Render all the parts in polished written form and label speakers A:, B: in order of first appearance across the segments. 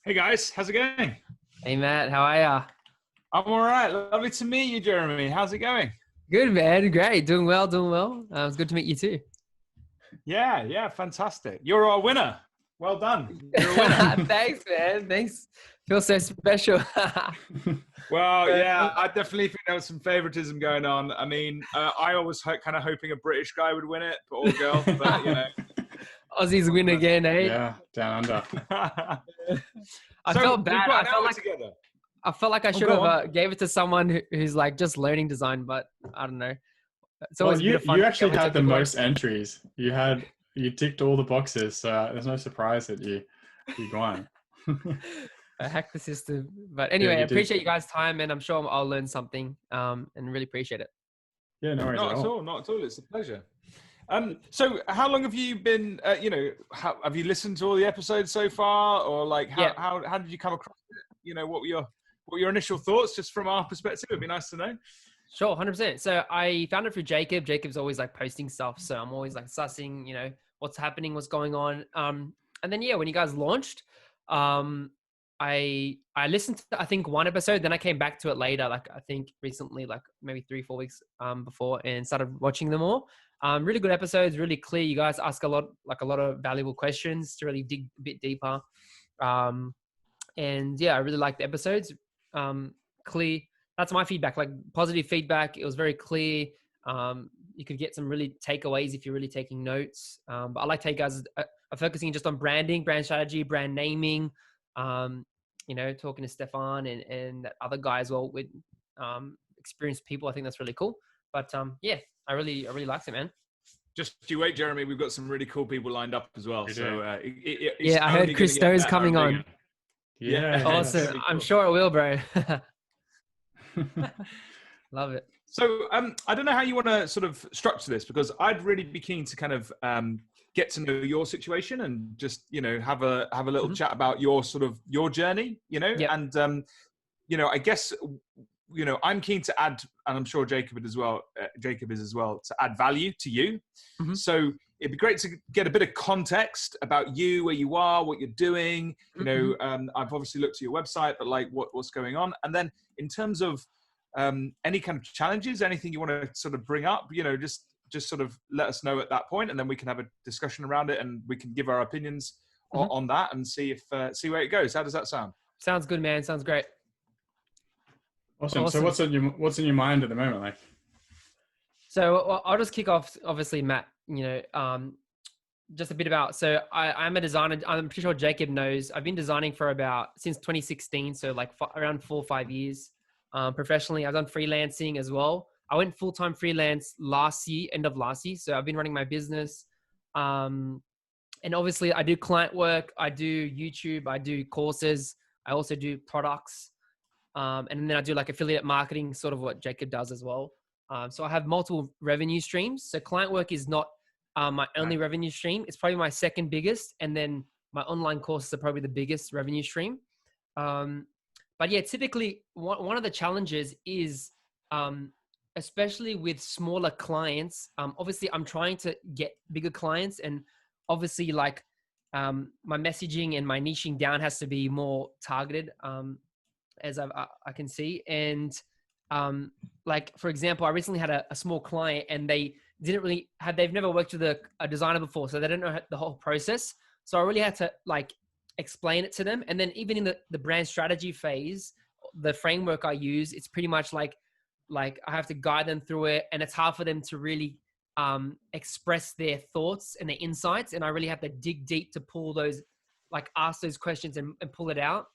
A: Hey guys, how's it going?
B: Hey Matt, how are ya?
A: I'm all right. Lovely to meet you, Jeremy. How's it going?
B: Good man, great, doing well, doing well. It's good to meet you too.
A: Yeah, fantastic. You're our winner. Well done. You're a winner.
B: Thanks, man. Thanks. Feel so special.
A: Well, yeah, I definitely think there was some favoritism going on. I mean, I always kind of hoping a British guy would win it, or girl, but you know.
B: Aussies win again, eh?
C: Yeah, down under.
B: I felt bad. I felt like I should have gave it to someone who's like just learning design, but I don't know. It's always
C: you
B: fun.
C: actually had the most entries. You ticked all the boxes, so there's no surprise that you won.
B: I hacked the system, but anyway, I appreciate you guys' time, and I'm sure I'll learn something, and really appreciate it.
C: Yeah, no worries.
A: Not at all. It's a pleasure. So how long have you been? Have you listened to all the episodes so far, or like how did you come across it? You know, what were your initial thoughts, just from our perspective? It'd be nice to know.
B: Sure, 100%. So I found it through Jacob. Jacob's always like posting stuff, so I'm always like sussing, what's happening, what's going on. And then when you guys launched, I listened to I think one episode, then I came back to it later, like I think recently, like maybe 3-4 weeks before, and started watching them all. Really good episodes, really clear. You guys ask a lot of valuable questions to really dig a bit deeper. And I really like the episodes. Clear. That's my feedback, like positive feedback. It was very clear. You could get some really takeaways if you're really taking notes. But I like to take guys are focusing just on branding, brand strategy, brand naming. Talking to Stefan and that other guy as well with experienced people. I think that's really cool. But I really liked it, man.
A: Just you wait, Jeremy. We've got some really cool people lined up as well. So
B: I heard Chris Stowe's coming on.
C: Yeah,
B: awesome. Really cool. I'm sure it will, bro. Love it.
A: So I don't know how you want to sort of structure this, because I'd really be keen to kind of get to know your situation and just have a little chat about your journey, and I guess I'm keen to add, and I'm sure Jacob is as well, to add value to you. Mm-hmm. So it'd be great to get a bit of context about you, where you are, what you're doing. I've obviously looked at your website, but like what's going on, and then in terms of any kind of challenges, anything you want to sort of bring up, just sort of let us know at that point, and then we can have a discussion around it, and we can give our opinions on that and see where it goes. How does that sound?
B: Sounds good, man. Sounds great.
C: Awesome. So what's in your mind at the moment, like?
B: So I'll just kick off. Obviously, Matt, just a bit about. So I'm a designer. I'm pretty sure Jacob knows. I've been designing since 2016. So like around 4 or 5 years. Professionally, I've done freelancing as well. I went full-time freelance end of last year. So I've been running my business. And obviously I do client work. I do YouTube. I do courses. I also do products. And then I do like affiliate marketing, sort of what Jacob does as well. So I have multiple revenue streams. So client work is not my only revenue stream. It's probably my second biggest. And then my online courses are probably the biggest revenue stream. But typically one of the challenges is, especially with smaller clients, obviously I'm trying to get bigger clients, and obviously like my messaging and my niching down has to be more targeted, as I can see. And like, for example, I recently had a small client, and they've never worked with a designer before, so they don't know the whole process. So I really had to like explain it to them. And then even in the brand strategy phase, the framework I use, it's pretty much like I have to guide them through it, and it's hard for them to really express their thoughts and their insights. And I really have to dig deep to pull those, like ask those questions and pull it out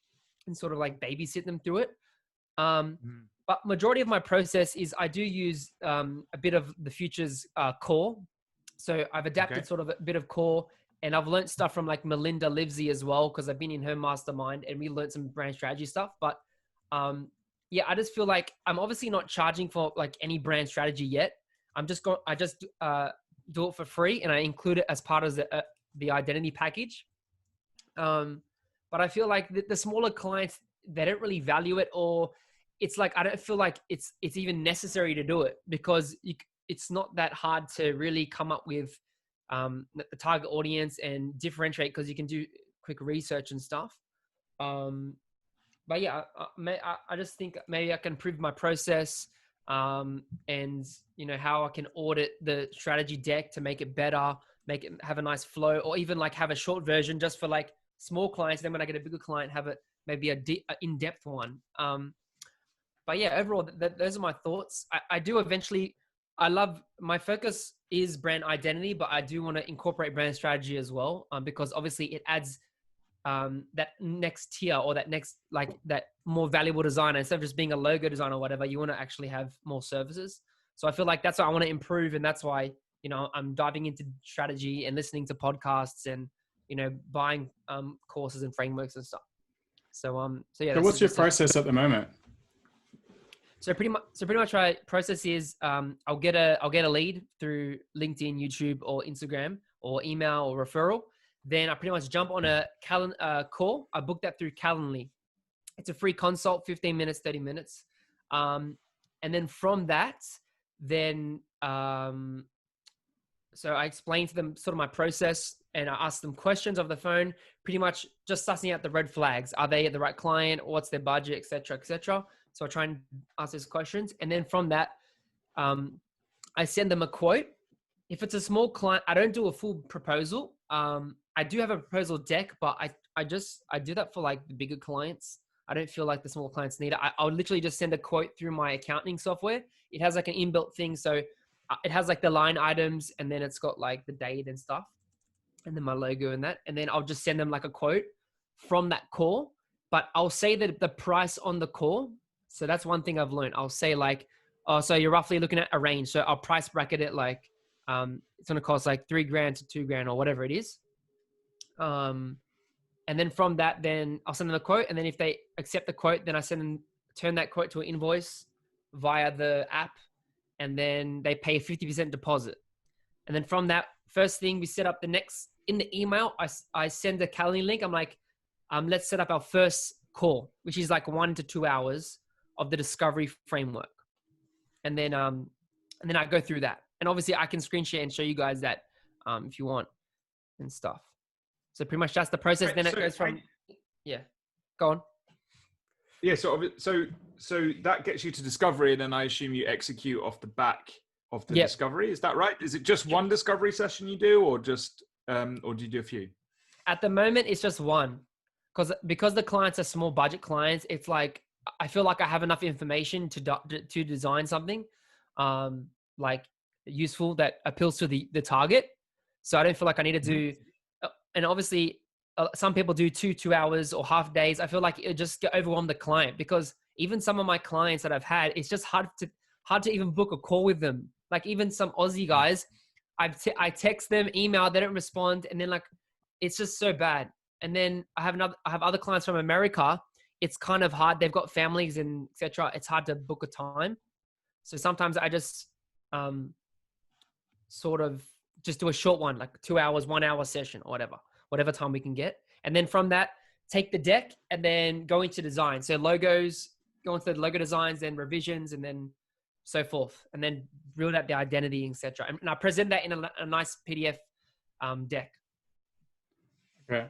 B: and sort of like babysit them through it. But majority of my process is I do use a bit of the Futures core. So I've adapted sort of a bit of core, and I've learned stuff from like Melinda Livesey as well, because I've been in her mastermind and we learned some brand strategy stuff. But I just feel like I'm obviously not charging for like any brand strategy yet. I just do it for free, and I include it as part of the identity package. But I feel like the smaller clients, they don't really value it, or it's like, I don't feel like it's even necessary to do it, because it's not that hard to really come up with the target audience and differentiate, because you can do quick research and stuff. But yeah, I just think maybe I can improve my process, and how I can audit the strategy deck to make it better, make it have a nice flow, or even like have a short version just for like small clients. Then when I get a bigger client, have it maybe a in-depth one. But yeah, overall, those are my thoughts. I do eventually. My focus is brand identity, but I do want to incorporate brand strategy as well, because obviously it adds that next tier, or that next, like that more valuable designer. Instead of just being a logo designer or whatever, you want to actually have more services. So I feel like that's what I want to improve. And that's why, I'm diving into strategy and listening to podcasts and, buying courses and frameworks and stuff. So yeah.
C: So what's your process at the moment?
B: So pretty much my process is, I'll get a lead through LinkedIn, YouTube, or Instagram, or email, or referral. Then I pretty much jump on a call. I book that through Calendly. It's a free consult, 15 minutes, 30 minutes. And then from that, so I explain to them sort of my process, and I ask them questions over the phone, pretty much just sussing out the red flags. Are they the right client? What's their budget, et cetera, et cetera. So I try and ask those questions. And then from that, I send them a quote. If it's a small client, I don't do a full proposal. I do have a proposal deck, but I do that for like the bigger clients. I don't feel like the small clients need it. I'll literally just send a quote through my accounting software. It has like an inbuilt thing. So it has like the line items, and then it's got like the date and stuff, and then my logo and that. And then I'll just send them like a quote from that call, but I'll say that the price on the call. So that's one thing I've learned. I'll say like, oh, so you're roughly looking at a range. So I'll price bracket it like, it's going to cost like $3,000 to $2,000 or whatever it is. And then from that, then I'll send them a quote. And then if they accept the quote, then I turn that quote to an invoice via the app. And then they pay a 50% deposit. And then from that, first thing we set up in the email, I send a Calendly link. I'm like, let's set up our first call, which is like 1 to 2 hours of the discovery framework. And then I go through that. And obviously I can screen share and show you guys that, if you want, and stuff. So pretty much that's the process. Right, then it goes from, yeah, go on.
A: Yeah. So that gets you to discovery, and then I assume you execute off the back of the discovery. Is that right? Is it just one discovery session you do, or just, or do you do a few?
B: At the moment, it's just one, because the clients are small budget clients. It's like, I feel like I have enough information to design something, like useful that appeals to the target. So I don't feel like I need to do, and obviously some people do 2 hours or half days. I feel like it just overwhelm the client, because even some of my clients that I've had, it's just hard to even book a call with them. Like even some Aussie guys, I text them, email, they don't respond. And then like, it's just so bad. And then I have other clients from America. It's kind of hard. They've got families and et cetera. It's hard to book a time. So sometimes I just, sort of just do a short one, like 2 hours, 1 hour session or whatever time we can get. And then from that, take the deck and then go into design. So logos, go into the logo designs, then revisions, and then so forth. And then build out the identity, etc. And I present that in a nice PDF deck.
C: Okay.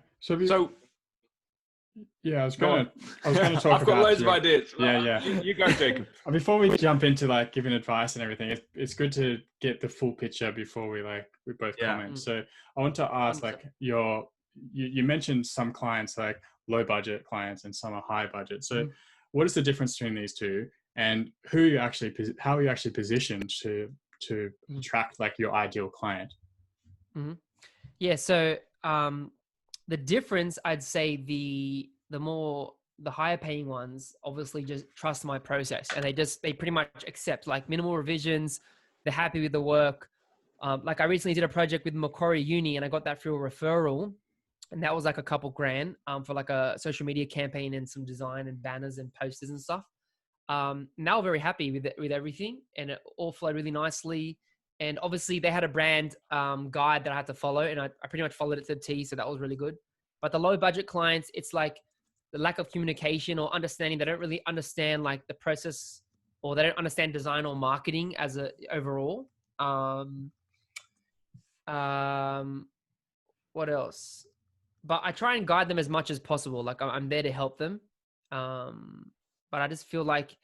C: Yeah, I was going to talk
A: I've got loads of ideas.
C: Yeah.
A: You go, Jacob.
C: Before we jump into like giving advice and everything, it's good to get the full picture before we both comment. So I want to ask, like, you mentioned some clients like low budget clients and some are high budget. So what is the difference between these two, and how are you actually positioned to attract like your ideal client?
B: Yeah. So, the difference, I'd say the higher paying ones obviously just trust my process, and they pretty much accept like minimal revisions. They're happy with the work. Like I recently did a project with Macquarie Uni, and I got that through a referral, and that was like a couple grand for like a social media campaign and some design and banners and posters and stuff. Now very happy with everything, and it all flowed really nicely. And obviously they had a brand guide that I had to follow, and I pretty much followed it to the T. So that was really good. But the low budget clients, it's like the lack of communication or understanding. They don't really understand like the process, or they don't understand design or marketing as a overall. What else? but I try and guide them as much as possible. Like I'm there to help them. But I just feel like,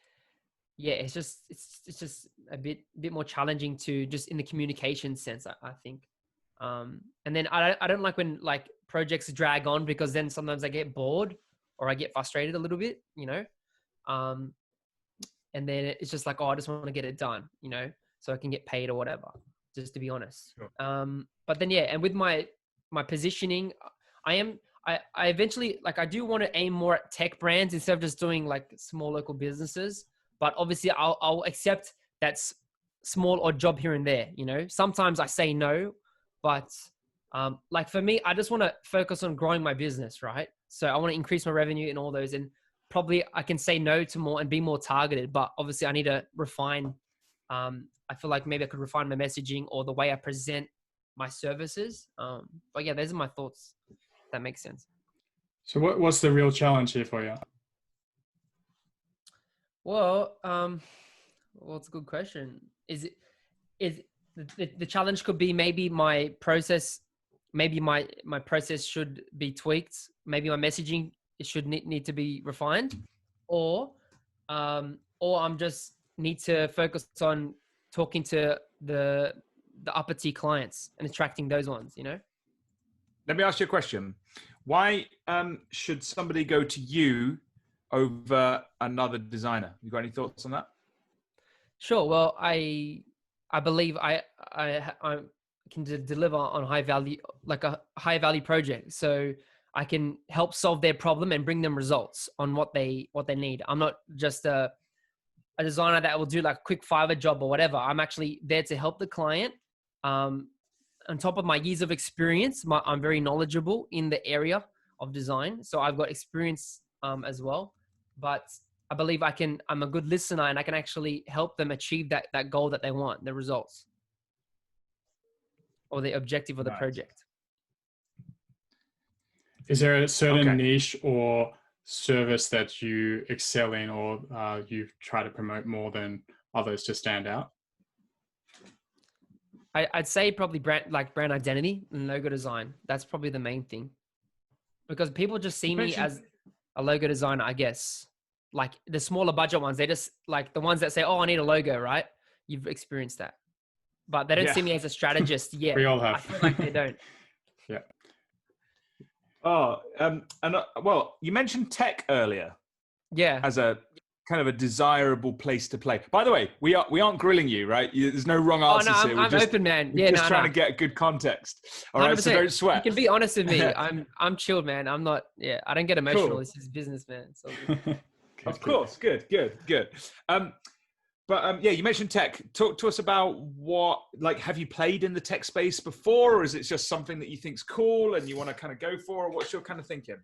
B: yeah, it's just a bit more challenging to just in the communication sense, I think. And then I don't like when like projects drag on, because then sometimes I get bored or I get frustrated a little bit, you know? And then it's just like, oh, I just want to get it done, you know, so I can get paid or whatever, just to be honest.
A: Sure.
B: But then, yeah. And with my positioning, I eventually, like, I do want to aim more at tech brands instead of just doing like small local businesses. But obviously I'll accept that's small odd job here and there, you know. Sometimes I say no, but like for me, I just want to focus on growing my business, right? So I want to increase my revenue and all those, and probably I can say no to more and be more targeted, but obviously I need to refine. I feel like maybe I could refine my messaging or the way I present my services. But yeah, those are my thoughts. If that makes sense.
C: So what's the real challenge here for you?
B: Well, it's a good question. Is the challenge could be maybe my process, maybe my process should be tweaked. Maybe my messaging should need to be refined, or I'm just need to focus on talking to the upper tier clients and attracting those ones, you know?
A: Let me ask you a question. Why should somebody go to you over another designer? You got any thoughts on that?
B: Sure. Well, I believe I can deliver on high value, like a high value project. So I can help solve their problem and bring them results on what they need. I'm not just a designer that will do like a quick Fiverr job or whatever. I'm actually there to help the client. On top of my years of experience, I'm very knowledgeable in the area of design. So I've got experience as well. But I believe I'm a good listener, and I can actually help them achieve that goal that they want, the results or the objective of the project.
C: Is there a certain niche or service that you excel in, or you try to promote more than others to stand out?
B: I'd say probably brand identity and logo design. That's probably the main thing, because people just see me as a logo designer, I guess. Like the smaller budget ones, they just like the ones that say, "Oh, I need a logo," right? You've experienced that, but they don't see me as a strategist yet.
C: We all have.
B: I feel like they don't.
C: Yeah.
A: Oh, well, you mentioned tech earlier.
B: Yeah.
A: As a kind of a desirable place to play. By the way, we aren't grilling you, right? There's no wrong answers here.
B: I'm open, man.
A: We're just trying to get a good context. All right, so don't sweat.
B: You can be honest with me. I'm chilled, man. I'm not. Yeah, I don't get emotional. Cool. This is business, man. So
A: of course, good. But yeah, you mentioned tech. Talk to us about have you played in the tech space before, or is it just something that you think's cool and you want to kind of go for, or what's your kind of thinking?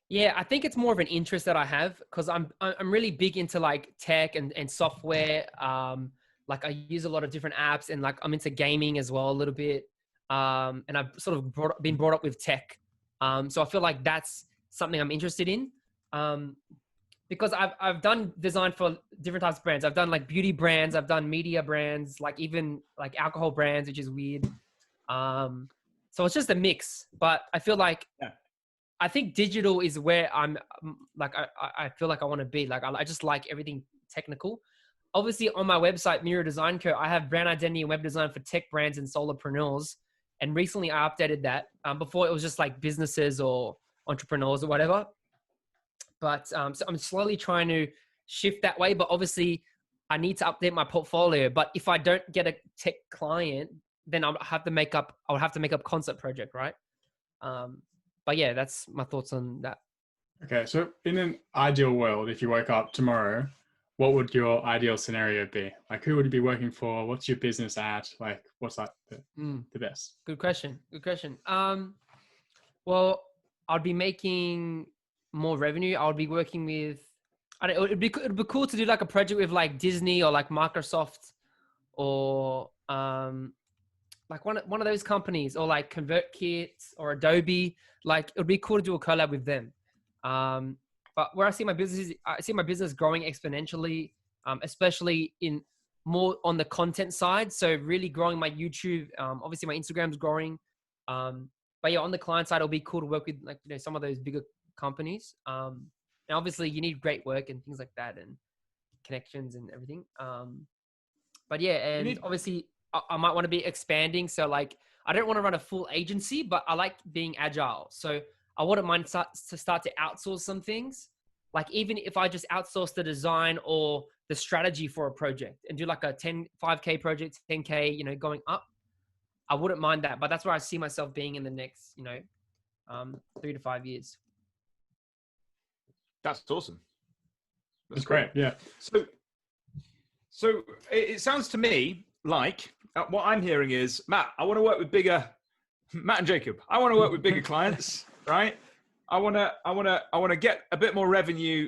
B: Yeah, I think it's more of an interest that I have, because I'm really big into like tech and software. Like I use a lot of different apps, and like I'm into gaming as well a little bit. And I've sort of been brought up with tech. So I feel like that's something I'm interested in. Because I've done design for different types of brands. I've done like beauty brands, I've done media brands, like even like alcohol brands, which is weird. So it's just a mix, but I feel like, I think digital is where I'm like, I feel like I want to be. Like, I just like everything technical. Obviously on my website, Mura Design Co., I have brand identity and web design for tech brands and solopreneurs. And recently I updated that. Before it was just like businesses or entrepreneurs or whatever. But so I'm slowly trying to shift that way. But obviously I need to update my portfolio. But if I don't get a tech client, then I'll have to make up concept project, right? But yeah, that's my thoughts on that.
C: Okay, so in an ideal world, if you woke up tomorrow, what would your ideal scenario be? Like, who would you be working for? What's your business at? Like, what's like the best?
B: Good question. Well, I'd be making more revenue. I would be working with, it'd be cool to do like a project with like Disney or like Microsoft or like one of those companies, or like ConvertKit or Adobe. Like it would be cool to do a collab with them. But where I see my business growing exponentially, especially in more on the content side. So really growing my YouTube. Obviously my Instagram's growing. But yeah, on the client side, it'll be cool to work with like, you know, some of those bigger companies. And obviously you need great work and things like that and connections and everything. But yeah, and obviously I might want to be expanding. So like, I don't want to run a full agency, but I like being agile. So I wouldn't mind to start to outsource some things. Like even if I just outsource the design or the strategy for a project and do like a 5K project, 10K, you know, going up, I wouldn't mind that. But that's where I see myself being in the next, you know, 3 to 5 years.
A: That's awesome.
C: That's great. Yeah.
A: So it sounds to me like what I'm hearing is, Matt, I want to work with Matt and Jacob. I want to work with bigger clients, right? I want to get a bit more revenue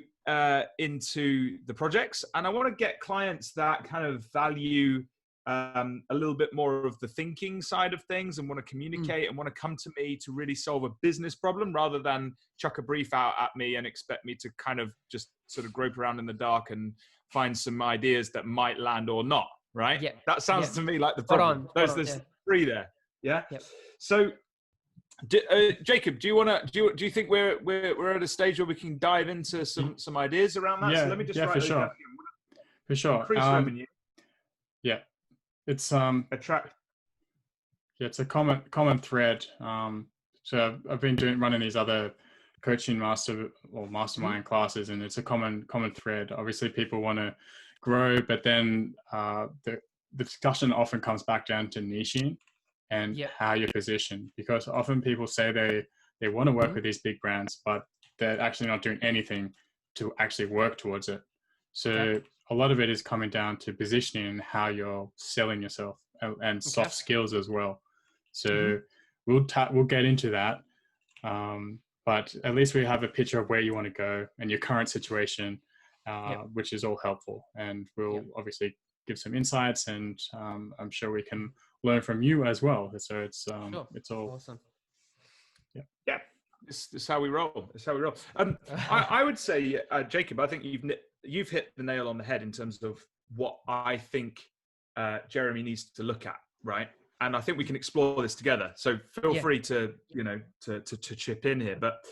A: into the projects, and I want to get clients that kind of value a little bit more of the thinking side of things and want to communicate and want to come to me to really solve a business problem rather than chuck a brief out at me and expect me to kind of just sort of grope around in the dark and find some ideas that might land or not, right?
B: Yeah.
A: That sounds to me like the problem. There's three there. Yeah. Yep. So Jacob, do you think we're at a stage where we can dive into some ideas around that?
C: Yeah,
A: so let me just
C: write
A: for
C: those down. For sure.
A: Increase revenue.
C: Yeah. It's
A: attract.
C: Yeah, it's a common thread. So I've been running these other coaching mastermind classes, and it's a common thread. Obviously, people want to grow, but then the discussion often comes back down to niching and how you're positioned, because often people say they want to work with these big brands, but they're actually not doing anything to actually work towards it. So a lot of it is coming down to positioning and how you're selling yourself and soft skills as well. So we'll get into that. But at least we have a picture of where you want to go and your current situation, which is all helpful. And we'll obviously give some insights, and I'm sure we can learn from you as well. So it's all
B: awesome.
A: Yeah. This is how we roll. I would say, Jacob, I think you've hit the nail on the head in terms of what I think Jeremy needs to look at, right? And I think we can explore this together. So feel free to to chip in here. But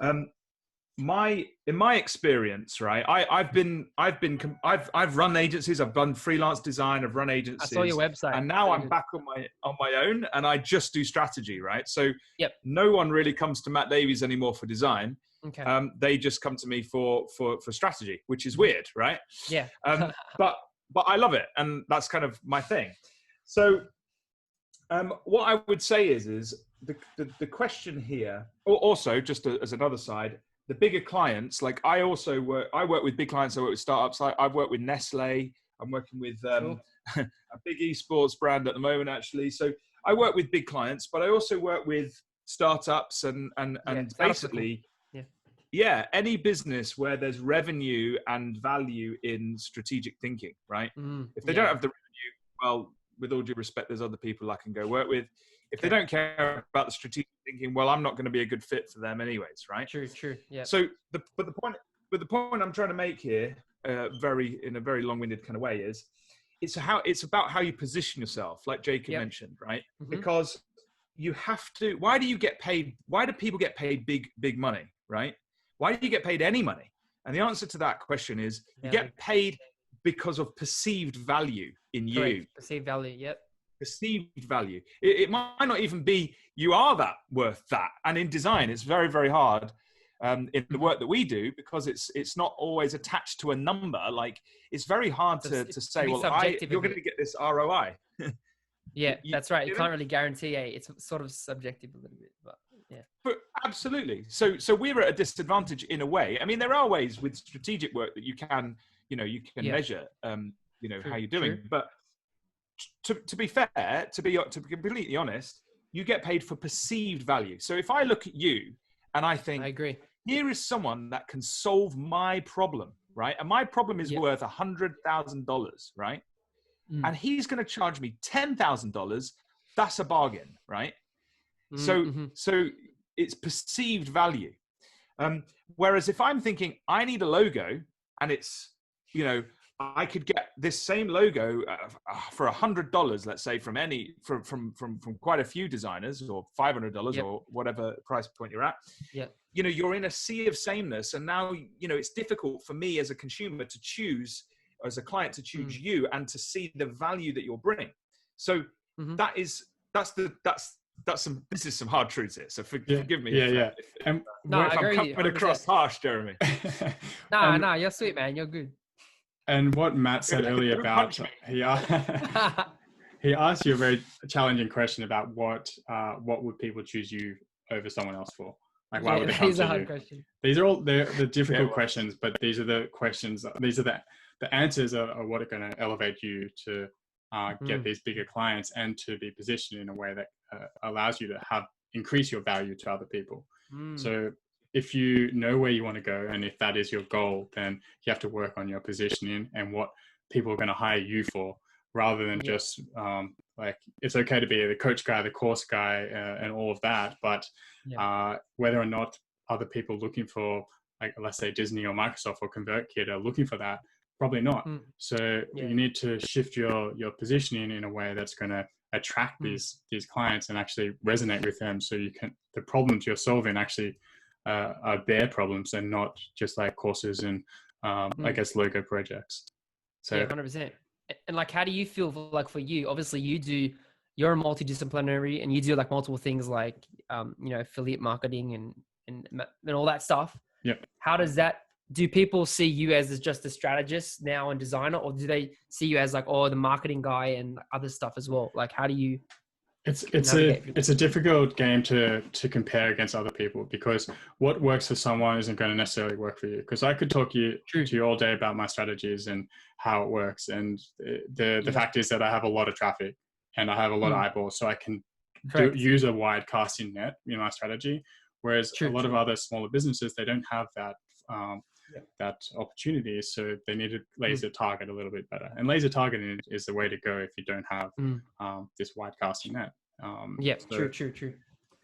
A: in my experience, right? I've run agencies. I've done freelance design. I've run agencies.
B: I saw your website,
A: and now I'm back on my own, and I just do strategy, right? So no one really comes to Matt Davies anymore for design.
B: Okay.
A: They just come to me for strategy, which is weird, right?
B: Yeah.
A: But I love it, and that's kind of my thing. So what I would say is the question here, also just as another side, the bigger clients, like I work with big clients. I work with startups. I've worked with Nestle. I'm working with a big esports brand at the moment, actually. So I work with big clients, but I also work with startups and basically, any business where there's revenue and value in strategic thinking, right? If they don't have the revenue, well, with all due respect, there's other people I can go work with. If they don't care about the strategic thinking, well, I'm not going to be a good fit for them anyways, right?
B: True. Yeah.
A: So the point I'm trying to make here, in a very long-winded kind of way, is it's about how you position yourself, like Jacob mentioned, right? Because you have to. Why do you get paid? Why do people get paid big money, right? Why do you get paid any money? And the answer to that question is you get paid because of perceived value in you.
B: Correct. Perceived value. Yep.
A: Perceived value. It might not even be you are worth that. And in design, it's very, very hard in the work that we do, because it's not always attached to a number. Like it's very hard to say, well, you're going to get this ROI.
B: Yeah, that's right. You can't really guarantee it's sort of subjective a little bit, but yeah.
A: But absolutely. So we're at a disadvantage in a way. I mean, there are ways with strategic work that you can measure, how you're doing. True. But to be fair, to be completely honest, you get paid for perceived value. So if I look at you and I think,
B: I agree,
A: here is someone that can solve my problem, right? And my problem is worth $100,000, right? And he's going to charge me $10,000. That's a bargain, right? So it's perceived value. Whereas if I'm thinking I need a logo and it's, I could get this same logo for $100, let's say, from quite a few designers, or $500 or whatever price point you're at.
B: Yeah.
A: You know, you're in a sea of sameness, and now, you know, it's difficult for me as a consumer to choose, or as a client to choose you, and to see the value that you're bringing. So this is some hard truths here. So forgive me. If I'm coming across harsh, Jeremy.
B: Nah, you're sweet, man. You're good.
C: And what Matt said earlier about, he asked you a very challenging question about what would people choose you over someone else for? Like, why would they come to you? A hard question. These are all the difficult questions, but these are the questions. These are the answers are what are going to elevate you to get these bigger clients, and to be positioned in a way that allows you to increase your value to other people. So if you know where you want to go, and if that is your goal, then you have to work on your positioning and what people are going to hire you for, rather than just like, it's okay to be the coach guy, the course guy, and all of that. But whether or not other people looking for, like, let's say Disney or Microsoft or ConvertKit are looking for that, probably not. So you need to shift your positioning in a way that's going to attract these clients and actually resonate with them. So the problems you're solving actually are their problems, and not just like courses and I guess logo projects. So
B: 100%. And like, how do you feel like, for you, obviously you're a multidisciplinary, and you do like multiple things, like you know, affiliate marketing and all that stuff. How does that, do people see you as just a strategist now and designer, or do they see you as like, the marketing guy and other stuff as well? Like, how do you? It's
C: a difficult game to compare against other people, because what works for someone isn't going to necessarily work for you. Because I could talk to you all day about my strategies and how it works, and the fact is that I have a lot of traffic and I have a lot of eyeballs, so I can use a wide casting net in my strategy. Whereas a lot of other smaller businesses, they don't have that that opportunity, so they need to laser target a little bit better. And laser targeting is the way to go if you don't have this wide casting net.
B: True.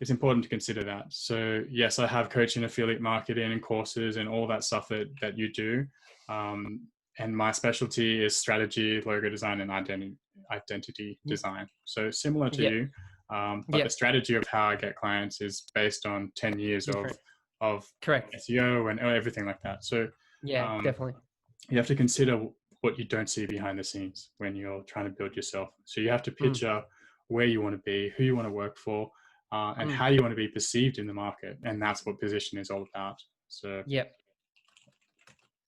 C: It's important to consider that. So yes, I have coaching, affiliate marketing, and courses, and all that stuff that you do. And my specialty is strategy, logo design, and identity design. So similar to you, but the strategy of how I get clients is based on 10 years of
B: correct
C: SEO and everything like that. So
B: definitely,
C: you have to consider what you don't see behind the scenes when you're trying to build yourself. So you have to picture where you want to be, who you want to work for, and how you want to be perceived in the market. And that's what position is all about. So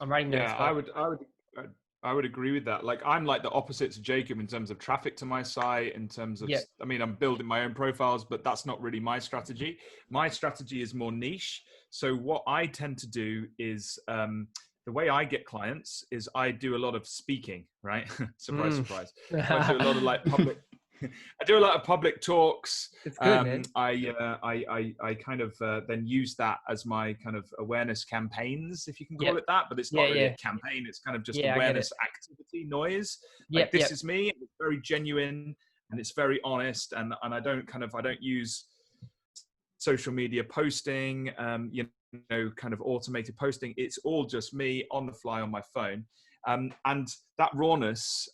B: I'm writing notes.
A: I would agree with that. Like, I'm like the opposite to Jacob in terms of traffic to my site, in terms of, I mean, I'm building my own profiles, but that's not really my strategy. My strategy is more niche. So what I tend to do is, the way I get clients is I do a lot of speaking, right? Surprise. I do a lot of like public, I do a lot of public talks.
B: It's good, man.
A: I kind of then use that as my kind of awareness campaigns, if you can call it that. But it's not really a campaign. It's kind of just awareness activity noise. Like, this is me. It's very genuine and it's very honest. And I don't use social media posting, you know, kind of automated posting. It's all just me on the fly on my phone. And that rawness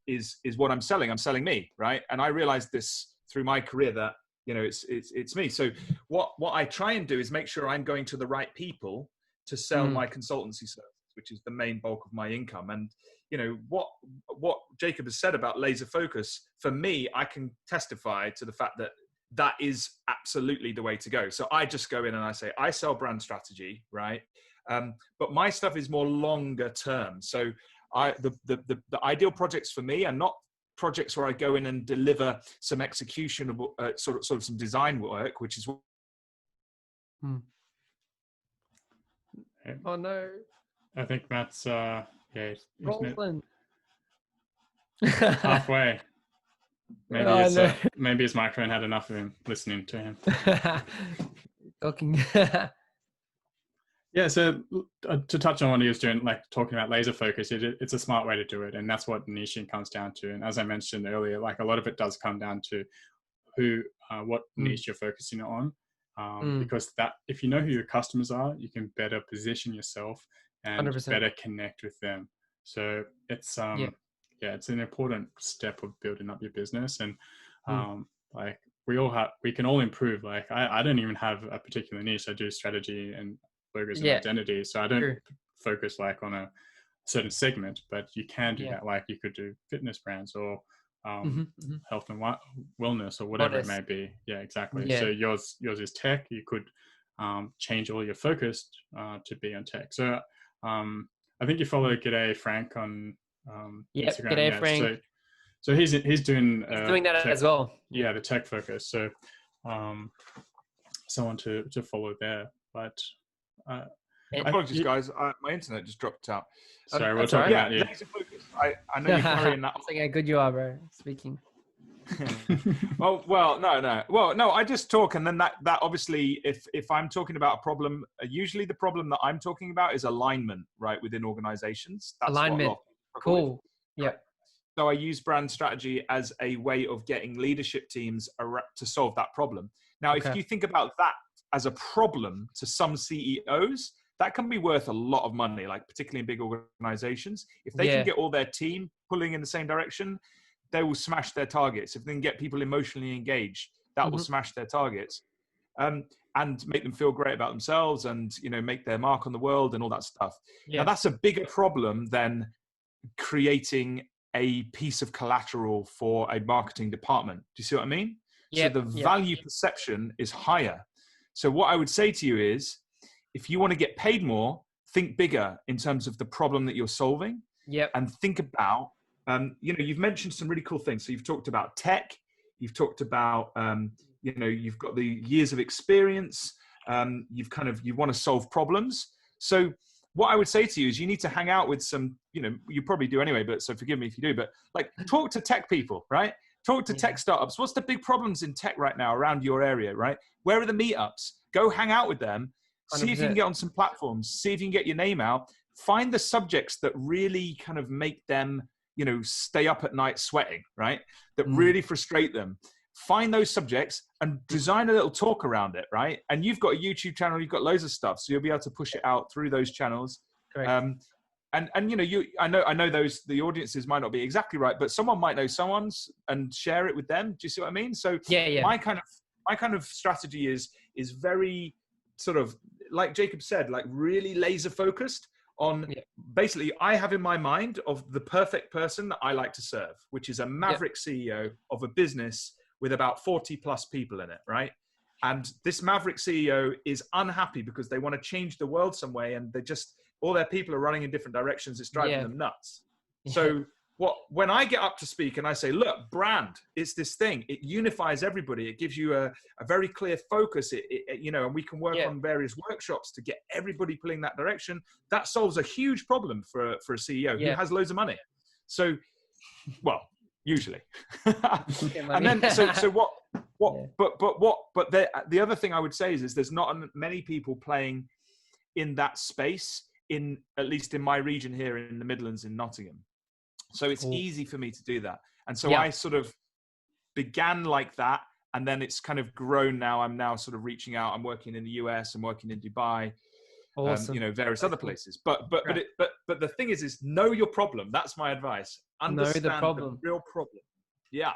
A: is what I'm selling. I'm selling me, right? And I realized this through my career that, you know, it's me. So what I try and do is make sure I'm going to the right people to sell my consultancy service, which is the main bulk of my income. And, you know, what Jacob has said about laser focus, for me, I can testify to the fact that that is absolutely the way to go. So I just go in and I say, I sell brand strategy, right? But my stuff is more longer term. So the ideal projects for me are not projects where I go in and deliver some execution, sort of some design work, which is.
B: Oh no!
C: I think Matt's
B: Rolling.
C: Halfway. Maybe his microphone had enough of him listening to him.
B: Talking.
C: Yeah, so to touch on what he was doing, like talking about laser focus, it's a smart way to do it. And that's what niching comes down to. And as I mentioned earlier, like a lot of it does come down to what niche you're focusing on. Because that, if you know who your customers are, you can better position yourself and 100%. Better connect with them. So it's it's an important step of building up your business. And like we can all improve. Like I don't even have a particular niche. I do strategy and logos and identity. So I don't focus like on a certain segment, but you can do that. Like you could do fitness brands or health and wellness or whatever it may be. Yeah, exactly. So yours is tech. You could change all your focus to be on tech. So I think you follow G'day Frank on Instagram.
B: G'day Frank.
C: So he's doing
B: that
C: tech,
B: as well.
C: Yeah, the tech focus. So someone to follow there. But
A: apologies, guys. My internet just dropped out.
C: Sorry, we're talking about you.
A: I know you're carrying that.
B: It's like how good you are, bro. Speaking.
A: No. Well, no, I just talk, and then that obviously, if I'm talking about a problem, usually the problem that I'm talking about is alignment, right, within organizations. That's
B: alignment. Cool. Yeah.
A: So I use brand strategy as a way of getting leadership teams to solve that problem. Now, if you think about that as a problem to some CEOs, that can be worth a lot of money, like particularly in big organizations. If they can get all their team pulling in the same direction, they will smash their targets. If they can get people emotionally engaged, that will smash their targets, and make them feel great about themselves, and make their mark on the world and all that stuff. Now that's a bigger problem than creating a piece of collateral for a marketing department. Do you see what I mean? So the value perception is higher. So what I would say to you is, if you want to get paid more, think bigger in terms of the problem that you're solving. And think about, you've mentioned some really cool things. So you've talked about tech, you've talked about, you've got the years of experience, you want to solve problems. So what I would say to you is you need to hang out with some, you probably do anyway, but so forgive me if you do, but like talk to tech people, right? Talk to tech startups. What's the big problems in tech right now around your area, right? Where are the meetups? Go hang out with them. 100%. See if you can get on some platforms. See if you can get your name out. Find the subjects that really kind of make them, stay up at night sweating, right? That really frustrate them. Find those subjects and design a little talk around it, right? And you've got a YouTube channel, you've got loads of stuff, so you'll be able to push it out through those channels. I know the audiences might not be exactly right, but someone might know someone's and share it with them. Do you see what I mean? So my kind of strategy is very sort of, like Jacob said, like really laser focused on basically, I have in my mind of the perfect person that I like to serve, which is a maverick CEO of a business with about 40 plus people in it, right? And this maverick CEO is unhappy because they want to change the world some way, and all their people are running in different directions. It's driving them nuts. So when I get up to speak and I say, look, brand, it's this thing, it unifies everybody. It gives you a very clear focus, and we can work on various workshops to get everybody pulling that direction. That solves a huge problem for a CEO who has loads of money. So, well, usually. And then, but the other thing I would say is there's not many people playing in that space, at least in my region here in the Midlands in Nottingham. So it's easy for me to do that. And so I sort of began like that. And then it's kind of grown now. I'm now sort of reaching out. I'm working in the US, I'm working in Dubai, various other places. But the thing is know your problem. That's my advice. Understand the real problem. Yeah.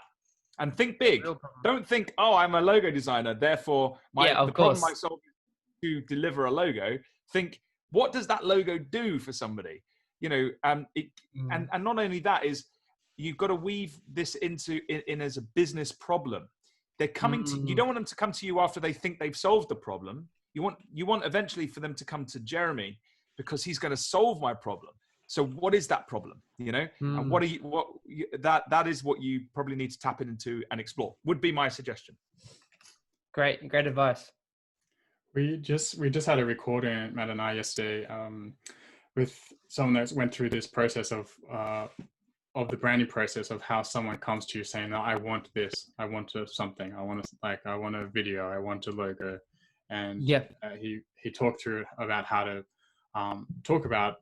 A: And think big. Don't think, oh, I'm a logo designer, therefore the problem I solve is to deliver a logo. Think, what does that logo do for somebody? And not only that is, you've got to weave this in as a business problem. They're coming to you. Don't want them to come to you after they think they've solved the problem. You want eventually for them to come to Jeremy because he's going to solve my problem. So what is that problem? And that is what you probably need to tap into and explore. Would be my suggestion.
B: Great advice.
C: We just had a recording, Matt and I, yesterday, with someone that went through this process of the branding process of how someone comes to you saying, no, I want this, I want something, I want a video, I want a logo. And he talked through about how to talk about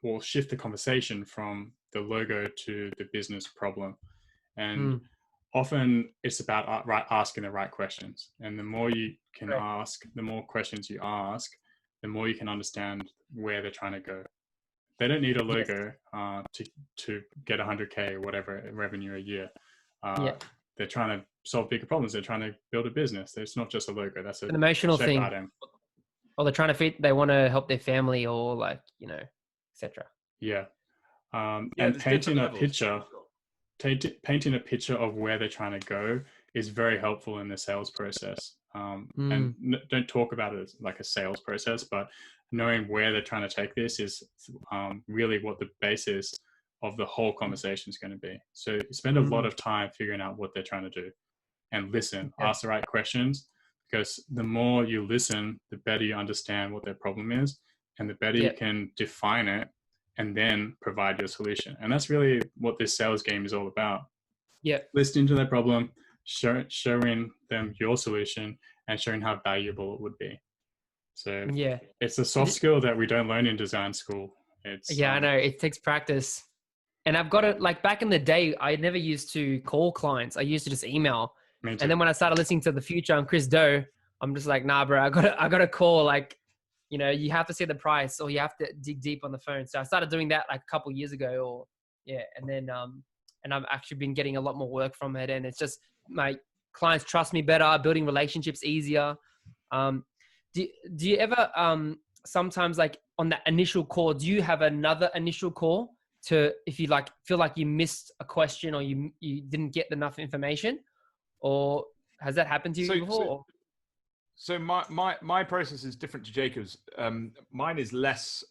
C: or shift the conversation from the logo to the business problem. And often it's about asking the right questions. And the more you can ask, the more questions you ask, the more you can understand where they're trying to go. they don't need a logo to get 100K or whatever revenue a year. They're trying to solve bigger problems. They're trying to build a business. It's not just a logo. That's an
B: emotional thing.
C: item.
B: Or they're trying to they want to help their family, or like, you know, etc.
C: Yeah. And painting a picture of where they're trying to go is very helpful in the sales process. And don't talk about it as like a sales process, but knowing where they're trying to take this is really what the basis of the whole conversation is going to be. So you spend a lot of time figuring out what they're trying to do, and listen, ask the right questions, because the more you listen, the better you understand what their problem is, and the better you can define it and then provide your solution. And that's really what this sales game is all about. Listening to their problem, showing them your solution, and showing how valuable it would be. So it's a soft skill that we don't learn in design school. It's
B: I know, it takes practice. And I've got it, like back in the day, I never used to call clients. I used to just email. And then when I started listening to The Future on Chris Do, I'm just like, nah, bro, I gotta call. Like, you know, you have to see the price, or you have to dig deep on the phone. So I started doing that like a couple of years ago, and then and I've actually been getting a lot more work from it. And it's just, my clients trust me better, building relationships easier. Do you ever sometimes, like on that initial call, do you have another initial call to, if you like feel like you missed a question, or you didn't get enough information, or has that happened to you before?
A: So my process is different to Jacob's. Mine is less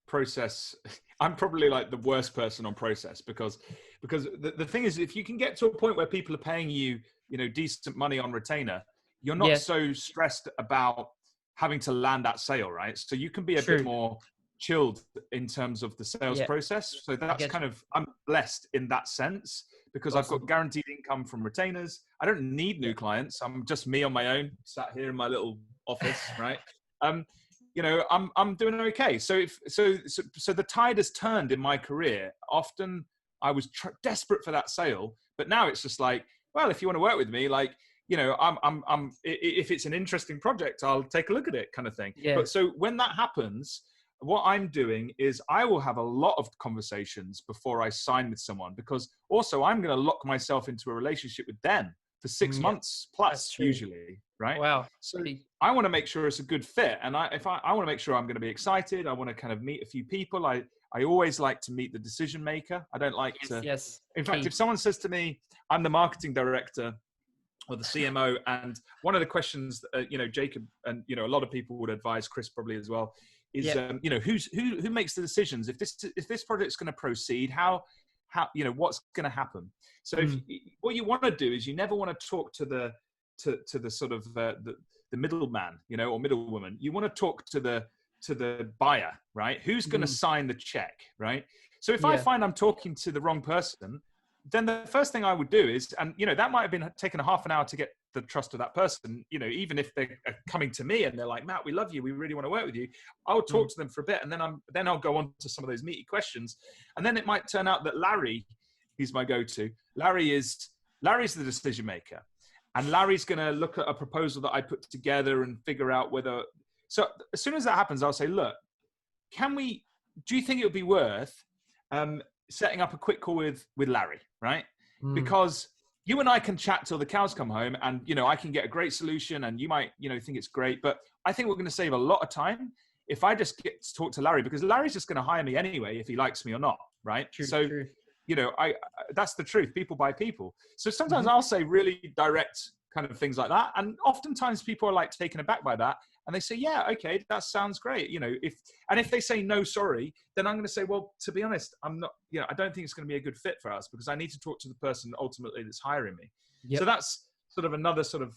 A: process. I'm probably like the worst person on process, because the thing is, if you can get to a point where people are paying you, you know, decent money on retainer, you're not so stressed about having to land that sale, right? So you can be a bit more chilled in terms of the sales process. So that's kind of, I'm blessed in that sense, because I've got guaranteed income from retainers. I don't need new clients. I'm just me on my own, sat here in my little office, right? You know, I'm doing okay. So the tide has turned in my career. Often I was desperate for that sale, but now it's just like, well, if you want to work with me, like, you know, if it's an interesting project, I'll take a look at it, kind of thing. But so when that happens, what I'm doing is I will have a lot of conversations before I sign with someone, because also I'm going to lock myself into a relationship with them for 6 months plus, usually, right?
B: Wow.
A: So I want to make sure it's a good fit. And I want to make sure I'm going to be excited. I want to kind of meet a few people. I always like to meet the decision maker. I don't like to, in fact, if someone says to me, I'm the marketing director or the CMO, and one of the questions, you know, Jacob, and, you know, a lot of people would advise Chris probably as well, is, you know, who makes the decisions? If this project's going to proceed, how, you know, what's going to happen? So what you want to do is, you never want to talk to the sort of the middleman, you know, or middlewoman. You want to talk to the buyer, right? Who's going to sign the check, right? So if I find I'm talking to the wrong person, then the first thing I would do is, and, you know, that might have been taking a half an hour to get the trust of that person, you know, even if they're coming to me and they're like, Matt, we love you, we really want to work with you, I'll talk to them for a bit, and then I'll go on to some of those meaty questions. And then it might turn out that Larry, he's my go-to, Larry's the decision maker, and Larry's going to look at a proposal that I put together and figure out whether, so as soon as that happens, I'll say, look, do you think it would be worth setting up a quick call with Larry, right? Because you and I can chat till the cows come home, and, you know, I can get a great solution, and you might, you know, think it's great, but I think we're going to save a lot of time if I just get to talk to Larry, because Larry's just going to hire me anyway if he likes me or not, right? True. You know, that's the truth. People buy people. So sometimes I'll say really direct kind of things like that, and oftentimes people are like taken aback by that, and they say, yeah, okay, that sounds great. You know, if they say no, sorry, then I'm going to say, well, to be honest, I'm not, you know, I don't think it's going to be a good fit for us, because I need to talk to the person ultimately that's hiring me. So that's sort of another sort of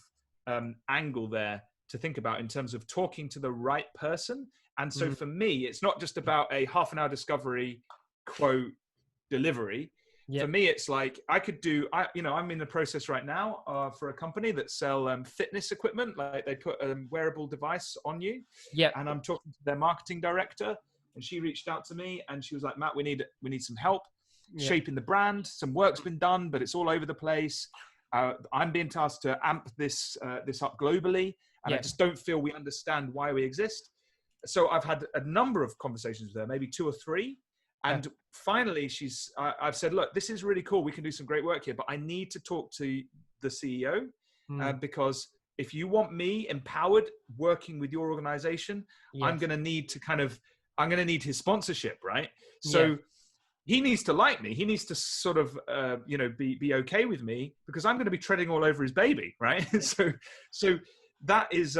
A: angle there to think about in terms of talking to the right person. And so for me, it's not just about a half an hour discovery quote delivery. For me, it's like I could do, you know, I'm in the process right now for a company that sell fitness equipment. Like they put a wearable device on you. And I'm talking to their marketing director, and she reached out to me and she was like, Matt, we need some help shaping the brand. Some work's been done, but it's all over the place. I'm being tasked to amp this up globally. And I just don't feel we understand why we exist. so I've had a number of conversations with her, maybe 2 or 3. And finally, I've said, look, this is really cool. We can do some great work here, but I need to talk to the CEO because if you want me empowered working with your organization, I'm going to need his sponsorship, right? So he needs to like me. He needs to sort of, be okay with me because I'm going to be treading all over his baby, right? So that is,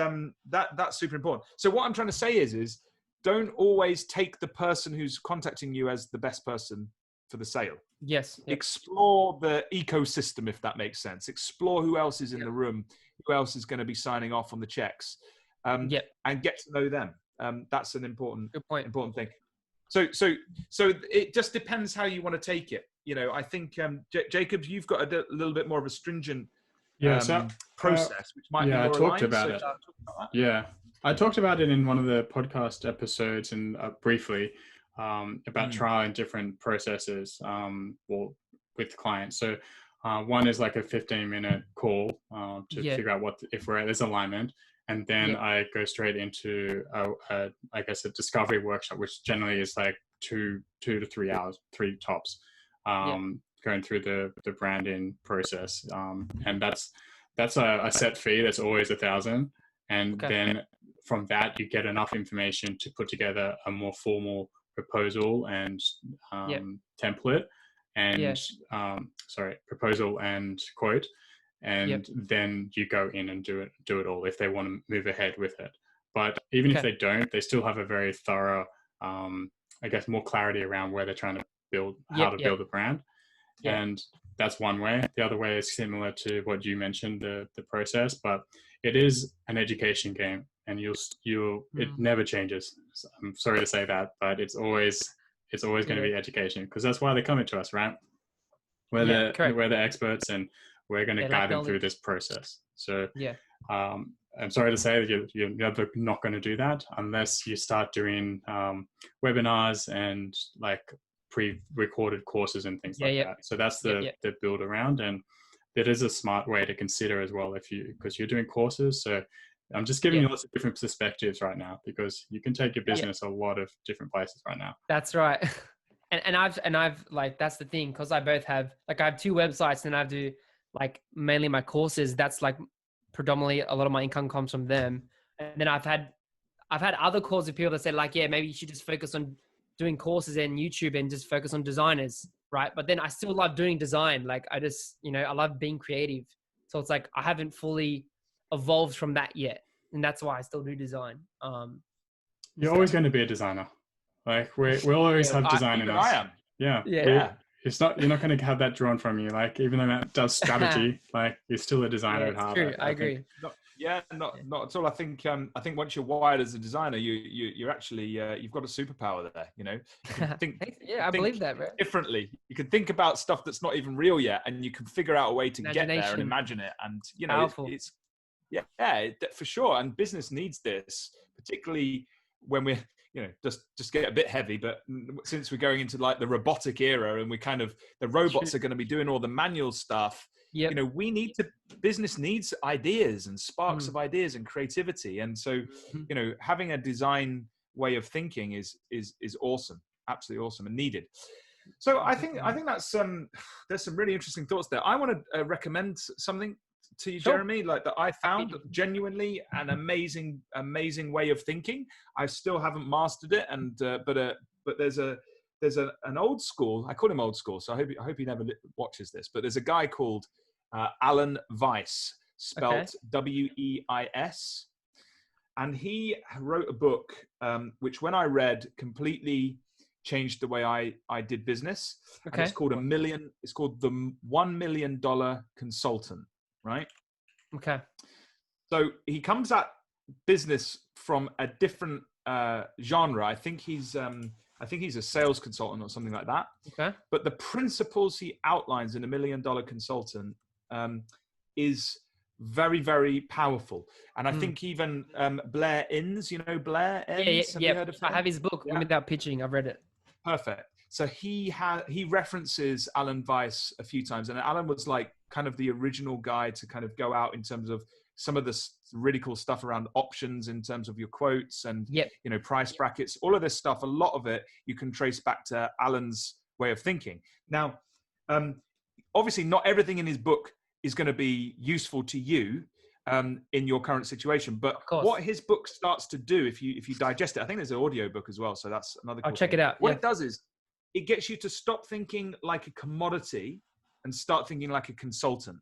A: that's super important. So what I'm trying to say is don't always take the person who's contacting you as the best person for the sale.
B: Yes.
A: Explore the ecosystem, if that makes sense. Explore who else is in the room, who else is going to be signing off on the checks, and get to know them. That's an important thing. So it just depends how you want to take it. I think Jacob, you've got a little bit more of a stringent process, which might be more aligned.
C: Talked about it. Yeah, I talked about it in one of the podcast episodes and briefly about trying different processes with clients. So one is like a 15-minute call to figure out if there's alignment. And then I go straight into, I guess, a discovery workshop, which generally is like 2 to 3 hours, 3 tops, going through the branding process. And that's a set fee. That's always $1,000. And then from that, you get enough information to put together a more formal proposal and template and, proposal and quote. And then you go in and do it all if they want to move ahead with it. But even if they don't, they still have a very thorough, I guess, more clarity around where they're trying to build, how to build a brand. And that's one way. The other way is similar to what you mentioned, the process, but it is an education game, and it never changes. So I'm sorry to say that, but it's always going to be education, because that's why they're coming to us, right? We're the experts, and we're going to guide them through this process. So I'm sorry to say that you're never not going to do that unless you start doing webinars and like pre-recorded courses and things like that. So that's the build around, and that is a smart way to consider as well because you're doing courses. So I'm just giving you lots of different perspectives right now, because you can take your business a lot of different places right now.
B: That's right. And I've like, that's the thing, because I have 2 websites, and I do like mainly my courses. That's like predominantly a lot of my income comes from them. And then I've had other calls with people that said like, maybe you should just focus on doing courses and YouTube and just focus on designers. Right. But then I still love doing design. Like I just, I love being creative. So it's like, I haven't fully evolved from that yet. And that's why I still do design.
C: You're always going to be a designer. Like we'll always have design in us. I am. Yeah. It's not, you're not going to have that drawn from you. Like, even though Matt does strategy, like you're still a designer at heart.
B: True. I agree.
A: Not at all. I think once you're wired as a designer, you're actually, you've got a superpower there,
B: I believe that, bro.
A: Differently. You can think about stuff that's not even real yet, and you can figure out a way to get there and imagine it. And, it's for sure. And business needs this, particularly when we're, just get a bit heavy, but since we're going into like the robotic era, and the robots are going to be doing all the manual stuff, business needs ideas and sparks of ideas and creativity. And so, having a design way of thinking is awesome. Absolutely awesome and needed. So I think that's, there's some really interesting thoughts there. I want to recommend something to you, Jeremy, like that I found genuinely an amazing way of thinking. I still haven't mastered it, and but there's an old school. I call him old school, so I hope he never watches this. But there's a guy called Alan Weiss, spelt Weis, and he wrote a book which, when I read, completely changed the way I did business. And it's called the $1 Million Consultant. Right.
B: Okay.
A: So he comes at business from a different genre. I think he's a sales consultant or something like that.
B: Okay.
A: But the principles he outlines in $1 Million Consultant is very, very powerful. And I think even Blair Innes, Blair Innes?
B: Yeah. Have I have his book, Without Pitching. I've read it.
A: Perfect. So he references Alan Weiss a few times, and Alan was like kind of the original guy to kind of go out in terms of some of this really cool stuff around options in terms of your quotes and,
B: Yep.
A: you know, price brackets, all of this stuff, a lot of it you can trace back to Alan's way of thinking. Now, obviously not everything in his book is going to be useful to you in your current situation, but what his book starts to do, if you digest it, I think there's an audio book as well, so that's another cool
B: I'll check
A: thing.
B: it out.
A: What it does is it gets you to stop thinking like a commodity and start thinking like a consultant.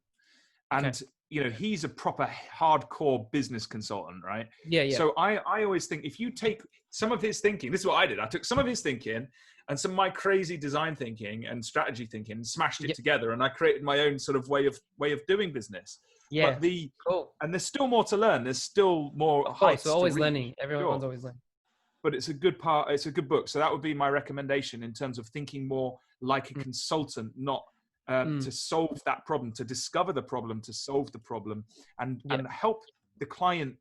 A: And you know, he's a proper hardcore business consultant, right?
B: Yeah.
A: So I always think if you take some of his thinking, this is what I did. I took some of his thinking and some of my crazy design thinking and strategy thinking and smashed it together, and I created my own sort of way of doing business.
B: Yeah.
A: But and there's still more to learn. There's still more heights.
B: We're always learning. Everyone's always learning.
A: But it's a good part. It's a good book. So that would be my recommendation in terms of thinking more like a consultant, not to solve that problem, to discover the problem, to solve the problem, and help the client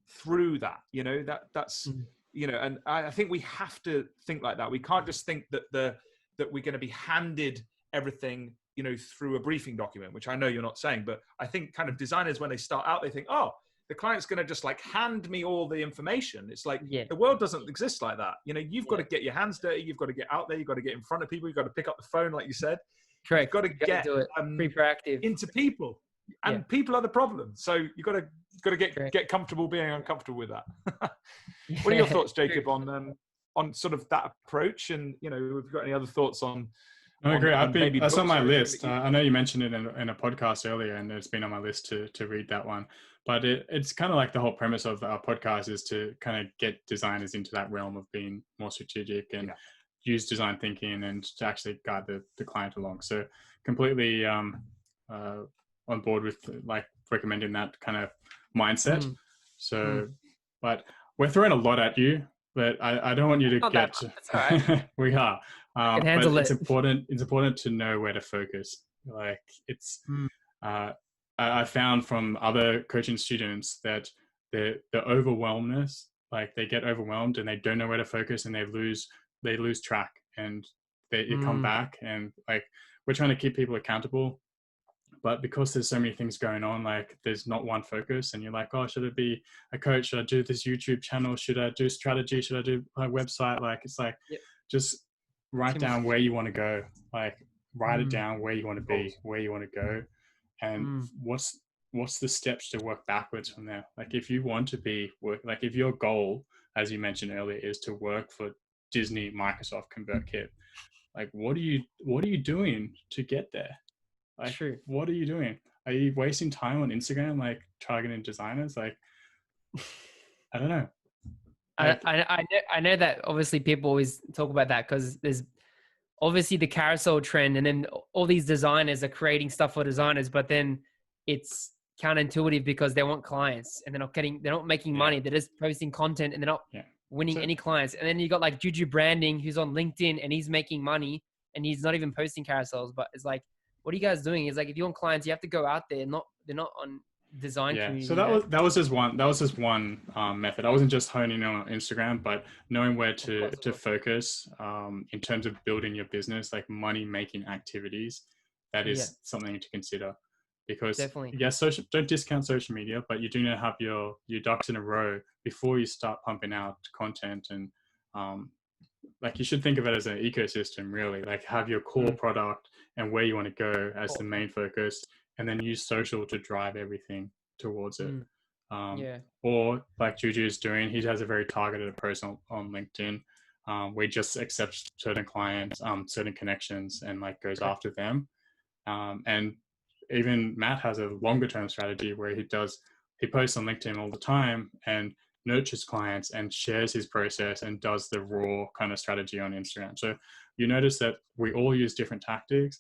A: through that. You know, that's you know, and I think we have to think like that. We can't just think that that we're going to be handed everything, you know, through a briefing document, which I know you're not saying, but I think kind of designers, when they start out, they think, oh, the client's going to just like hand me all the information. It's like the world doesn't exist like that. You know, you've got to get your hands dirty. You've got to get out there. You've got to get in front of people. You've got to pick up the phone, like you said.
B: Correct.
A: You've got to get
B: be proactive
A: into people, and people are the problem. So you've got to get comfortable being uncomfortable with that. What are your thoughts, Jacob, on sort of that approach? And you know, have you got any other thoughts on?
C: I agree. That's on my list. I know you mentioned it in a podcast earlier, and it's been on my list to read that one. But it's kind of like the whole premise of our podcast is to kind of get designers into that realm of being more strategic and use design thinking and to actually guide the client along. So completely on board with like recommending that kind of mindset. So, but we're throwing a lot at you, but I don't want you to get.
B: That's all right.
C: We are. But it's important. It's important to know where to focus. Like it's. I found from other coaching students that the overwhelmness, like they get overwhelmed and they don't know where to focus and they lose track, and they come back, and like we're trying to keep people accountable, but because there's so many things going on, like there's not one focus, and you're like, oh, should I be a coach? Should I do this YouTube channel? Should I do strategy? Should I do a website? Like it's like just write down where you want to go, like write it down where you want to be, where you want to go, and what's the steps to work backwards from there. Like if you want to be like if your goal, as you mentioned earlier, is to work for Disney, Microsoft, ConvertKit, like what are you doing to get there? Like what are you doing? Are you wasting time on Instagram like targeting designers? Like I don't know.
B: I know that obviously people always talk about that because there's obviously the carousel trend, and then all these designers are creating stuff for designers, but then it's counterintuitive because they want clients and they're not making money. They're just posting content and they're not winning any clients. And then you got like JUST Branding, who's on LinkedIn and he's making money and he's not even posting carousels, but it's like, what are you guys doing? It's like, if you want clients, you have to go out there. They're not on design community.
C: So that was just one method. I wasn't just honing in on Instagram, but knowing where to focus in terms of building your business, like money making activities. That is something to consider, because don't discount social media, but you do need to have your ducks in a row before you start pumping out content. And like you should think of it as an ecosystem, really. Like have your core product and where you want to go as the main focus, and then use social to drive everything towards it. Or like Juju is doing, he has a very targeted approach on LinkedIn. We just accept certain clients, certain connections, and like goes after them. And even Matt has a longer term strategy where he posts on LinkedIn all the time and nurtures clients and shares his process and does the raw kind of strategy on Instagram. So you notice that we all use different tactics.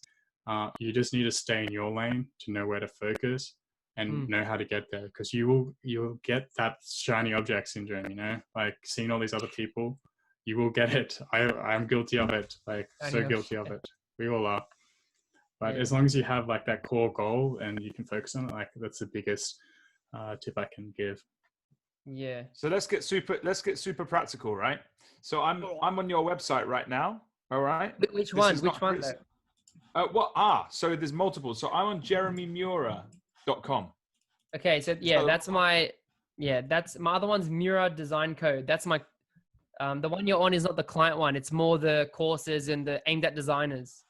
C: You just need to stay in your lane to know where to focus and know how to get there, because you'll get that shiny object syndrome, you know, like seeing all these other people, you will get it. I'm guilty of it, like so guilty of it. We all are. But as long as you have like that core goal and you can focus on it, like that's the biggest tip I can give.
B: Yeah.
A: So let's get super practical, right? So I'm on your website right now. All right.
B: Which one?
A: So there's multiple. So I'm on jeremymura.com.
B: Okay. So yeah, that's my other one's Mura Design Code. That's my, the one you're on is not the client one. It's more the courses and the aimed at designers.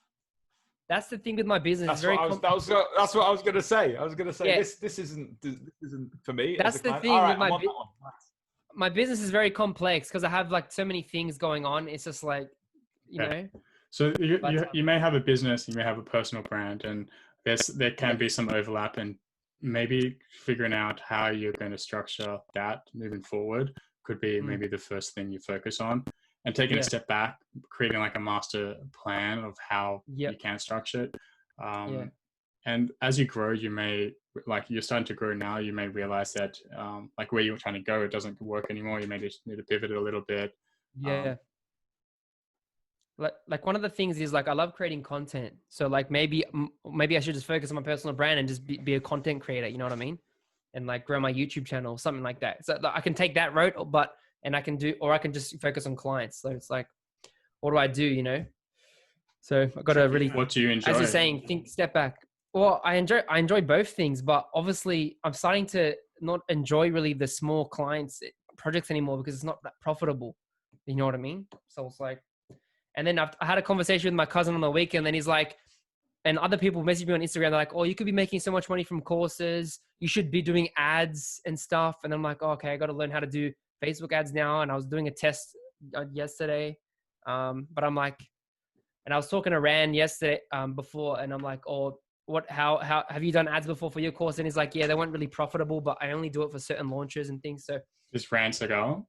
B: That's the thing with my business.
A: That's what I was going to say. I was going to say this isn't for me.
B: That's the thing with my business is very complex because I have like so many things going on. It's just like, you know.
C: So you may have a business, you may have a personal brand, and there can be some overlap, and maybe figuring out how you're going to structure that moving forward could be maybe the first thing you focus on. And taking a step back, creating like a master plan of how you can structure it. And as you grow, you may, like you're starting to grow now, you may realize that like where you're trying to go, it doesn't work anymore. You may just need to pivot it a little bit.
B: Like one of the things is like, I love creating content. So like maybe I should just focus on my personal brand and just be a content creator. You know what I mean? And like grow my YouTube channel, something like that. So I can take that route, and I can just focus on clients. So it's like, what do I do, you know? So I've got to really,
C: what do you enjoy?
B: As you're saying, step back. Well, I enjoy both things, but obviously I'm starting to not enjoy really the small clients projects anymore because it's not that profitable. You know what I mean? So it's like, and then I had a conversation with my cousin on the weekend, and he's like, and other people message me on Instagram. They're like, oh, you could be making so much money from courses. You should be doing ads and stuff. And I'm like, oh, okay, I got to learn how to do Facebook ads now. And I was doing a test yesterday. But I'm like, and I was talking to Rand yesterday before, and I'm like, oh, how have you done ads before for your course? And he's like, yeah, they weren't really profitable, but I only do it for certain launches and things. So
C: just Rand Segal?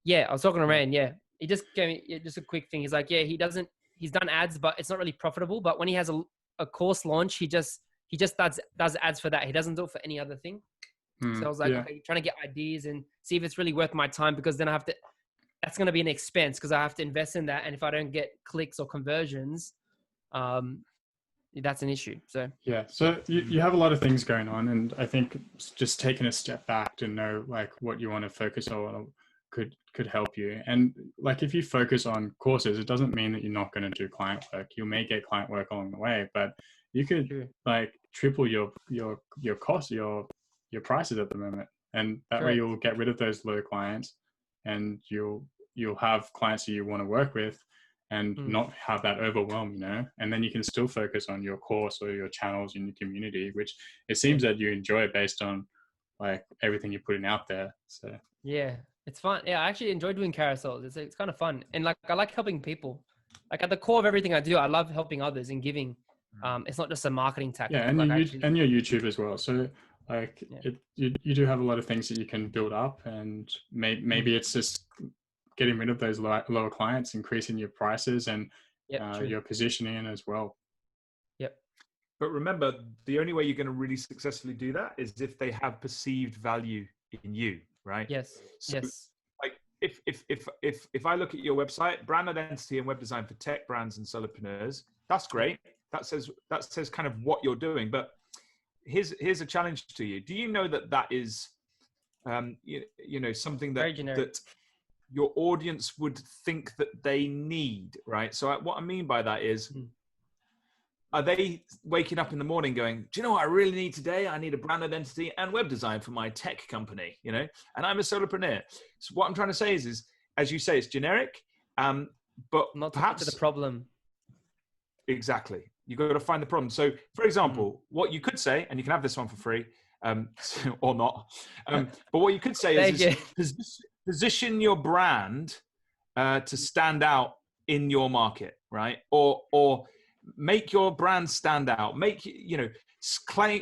B: Yeah, I was talking to Rand. Yeah. He just gave me just a quick thing. He's like, yeah, he's done ads, but it's not really profitable. But when he has a course launch, he just does ads for that. He doesn't do it for any other thing. So I was like, okay, trying to get ideas and see if it's really worth my time, because then that's going to be an expense because I have to invest in that. And if I don't get clicks or conversions, that's an issue. So
C: you have a lot of things going on, and I think just taking a step back to know like what you want to focus on could help you. And like if you focus on courses, it doesn't mean that you're not going to do client work. You may get client work along the way, but you could like triple your cost, your prices at the moment, and that way you'll get rid of those low clients, and you'll have clients that you want to work with, and not have that overwhelm, you know. And then you can still focus on your course or your channels in your community, which it seems that you enjoy based on like everything you're putting out there. So
B: yeah, it's fun. Yeah, I actually enjoy doing carousels. It's kind of fun, and like I like helping people. Like at the core of everything I do, I love helping others and giving. It's not just a marketing tactic.
C: Yeah, and and your YouTube as well. So like you do have a lot of things that you can build up, and maybe it's just getting rid of those lower clients, increasing your prices and your positioning as well.
B: Yep.
A: But remember, the only way you're going to really successfully do that is if they have perceived value in you, right?
B: Yes.
A: So, like if I look at your website, brand identity and web design for tech brands and solopreneurs, that's great. That says kind of what you're doing. But here's a challenge to you. Do you know that is, you know, something that your audience would think that they need, right? So what I mean by that is, are they waking up in the morning going, do you know what I really need today? I need a brand identity and web design for my tech company, you know, and I'm a solopreneur. So what I'm trying to say is as you say, it's generic, but
B: not
A: perhaps
B: to the problem.
A: Exactly. You got to find the problem. So for example, what you could say, and you can have this one for free, or not, but what you could say is position your brand to stand out in your market, right? Or make your brand stand out. Make, you know,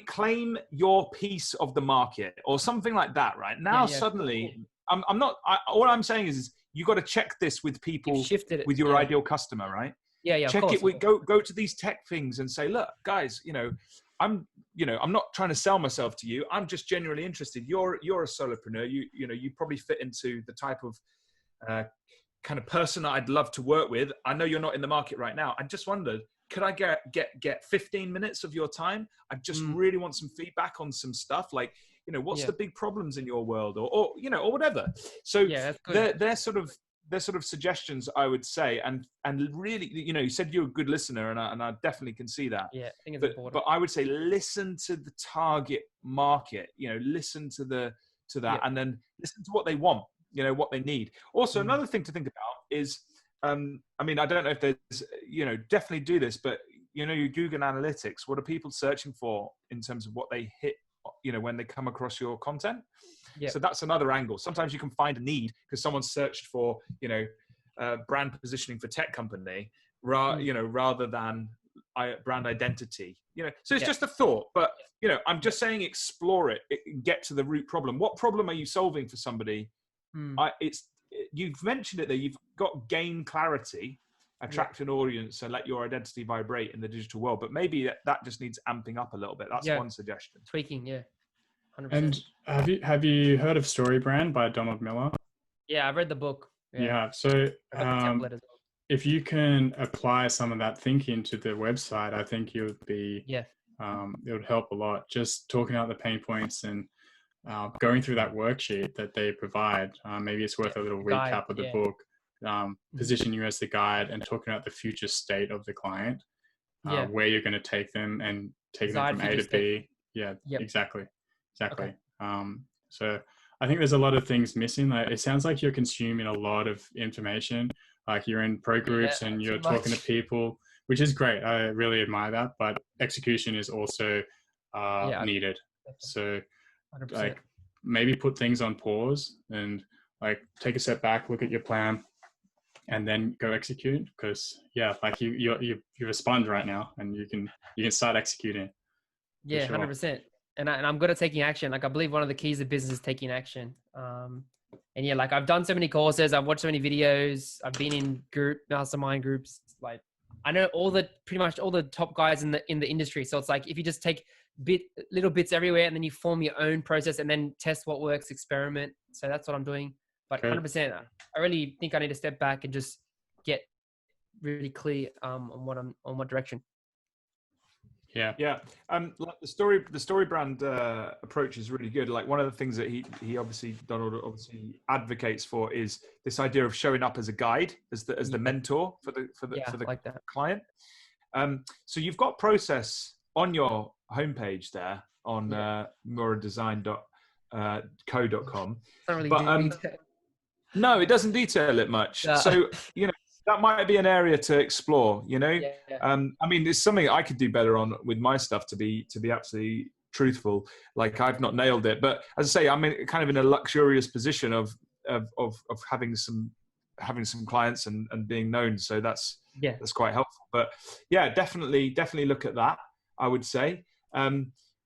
A: claim your piece of the market or something like that, right? Now suddenly, I'm not. All I'm saying is you got to check this with people, with your ideal customer, right? Check it. Go to these tech things and say, look, guys, you know, I'm not trying to sell myself to you. I'm just genuinely interested. You're a solopreneur. You know, you probably fit into the type of kind of person I'd love to work with. I know you're not in the market right now. I just wondered, could I get 15 minutes of your time? I just really want some feedback on some stuff. Like, you know, what's the big problems in your world, or you know, or whatever. So they're sort of sort of suggestions I would say, and really, you know, you said you're a good listener, and I definitely can see that.
B: Yeah, I think it's important.
A: But I would say listen to the target market. You know, listen to that, and then listen to what they want. You know, what they need. Also, another thing to think about is, I mean, I don't know if there's, you know, definitely do this, but you know, your Google Analytics. What are people searching for in terms of what they hit? You know, when they come across your content.
B: Yeah.
A: So that's another angle. Sometimes you can find a need because someone searched for, you know, brand positioning for tech company, you know, rather than brand identity. You know, so it's just a thought. But you know, I'm just saying, explore it, get to the root problem. What problem are you solving for somebody? You've mentioned it there. You've got gain clarity, attract an audience, and let your identity vibrate in the digital world. But maybe that just needs amping up a little bit. That's one suggestion.
B: Tweaking, 100%.
C: And have you heard of Story Brand by Donald Miller?
B: Yeah, I've read the book.
C: Yeah. So if you can apply some of that thinking to the website, I think you would be it would help a lot. Just talking out the pain points and going through that worksheet that they provide. Maybe it's worth a little recap of the book. Position you as the guide and talking about the future state of the client, where you're going to take them and take them from A to B. Yeah, exactly. Okay. So I think there's a lot of things missing. Like, it sounds like you're consuming a lot of information. Like, you're in pro groups and you're talking to people, which is great. I really admire that. But execution is also needed. So
B: 100%.
C: like, maybe put things on pause and like take a step back, look at your plan, and then go execute. Because like you're a sponge right now, and you can start executing.
B: Yeah, 100%. And I'm good at taking action. Like, I believe one of the keys of business is taking action. And yeah, like, I've done so many courses, I've watched so many videos, I've been in mastermind groups. Like, I know pretty much all the top guys in the industry. So it's like, if you just take little bits everywhere, and then you form your own process, and then test what works, experiment. So that's what I'm doing. But 100%, I really think I need to step back and just get really clear on what direction.
A: Like the story brand approach is really good. Like, one of the things that Donald obviously advocates for is this idea of showing up as a guide, as the mentor for the like client. So you've got process on your homepage there on muradesign.co.com. No, it doesn't detail it much. So, you know, that might be an area to explore, you know? I mean, it's something I could do better on with my stuff, to be absolutely truthful. Like, I've not nailed it, but as I say, I'm kind of in a luxurious position of having some clients and being known. So that's quite helpful. But yeah, definitely look at that, I would say.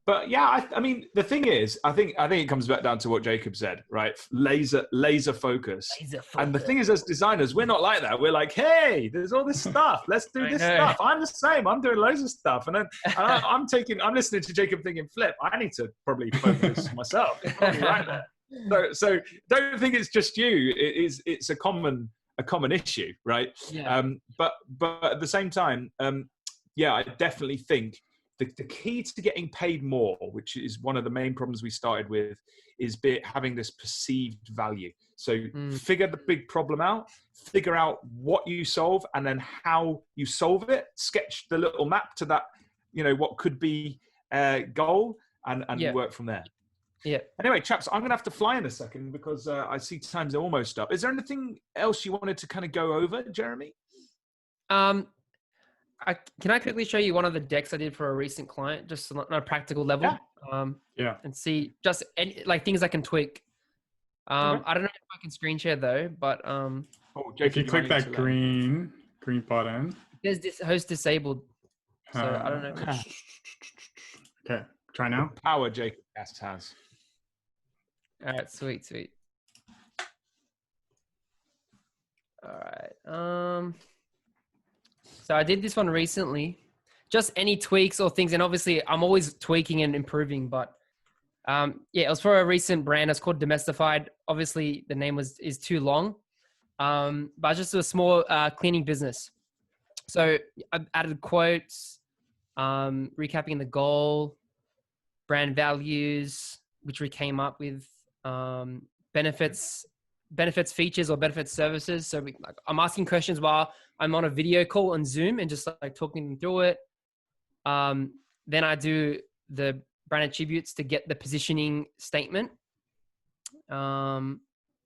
A: But yeah, I mean, the thing is, I think it comes back down to what Jacob said, right? Laser focus. And the thing is, as designers, we're not like that. We're like, hey, there's all this stuff. Let's do this stuff. I'm the same. I'm doing loads of stuff. And then I'm listening to Jacob thinking, flip, I need to probably focus myself. It's probably right there. So don't think it's just you. It's a common issue, right? But at the same time, I definitely think the key to getting paid more, which is one of the main problems we started with, is having this perceived value. So figure the big problem out, figure out what you solve, and then how you solve it. Sketch the little map to that, you know, what could be a goal, and work from there. Yeah. Anyway, chaps, I'm going to have to fly in a second because I see time's almost up. Is there anything else you wanted to kind of go over, Jeremy?
B: Can I quickly show you one of the decks I did for a recent client, just on a practical level? And see just like things I can tweak. I don't know if I can screen share though, but
C: if you click that green button,
B: there's this host disabled. So I don't know.
C: Okay, try now.
A: The power Jacob Cass has.
B: All right, sweet. All right. So I did this one recently. Just any tweaks or things, and obviously I'm always tweaking and improving. But it was for a recent brand. It's called Domestified. Obviously, the name is too long, but just a small cleaning business. So I added quotes, recapping the goal, brand values, which we came up with, benefits, benefits features or benefits services. So I'm asking questions while I'm on a video call on Zoom and just like talking them through it. Then I do the brand attributes to get the positioning statement. And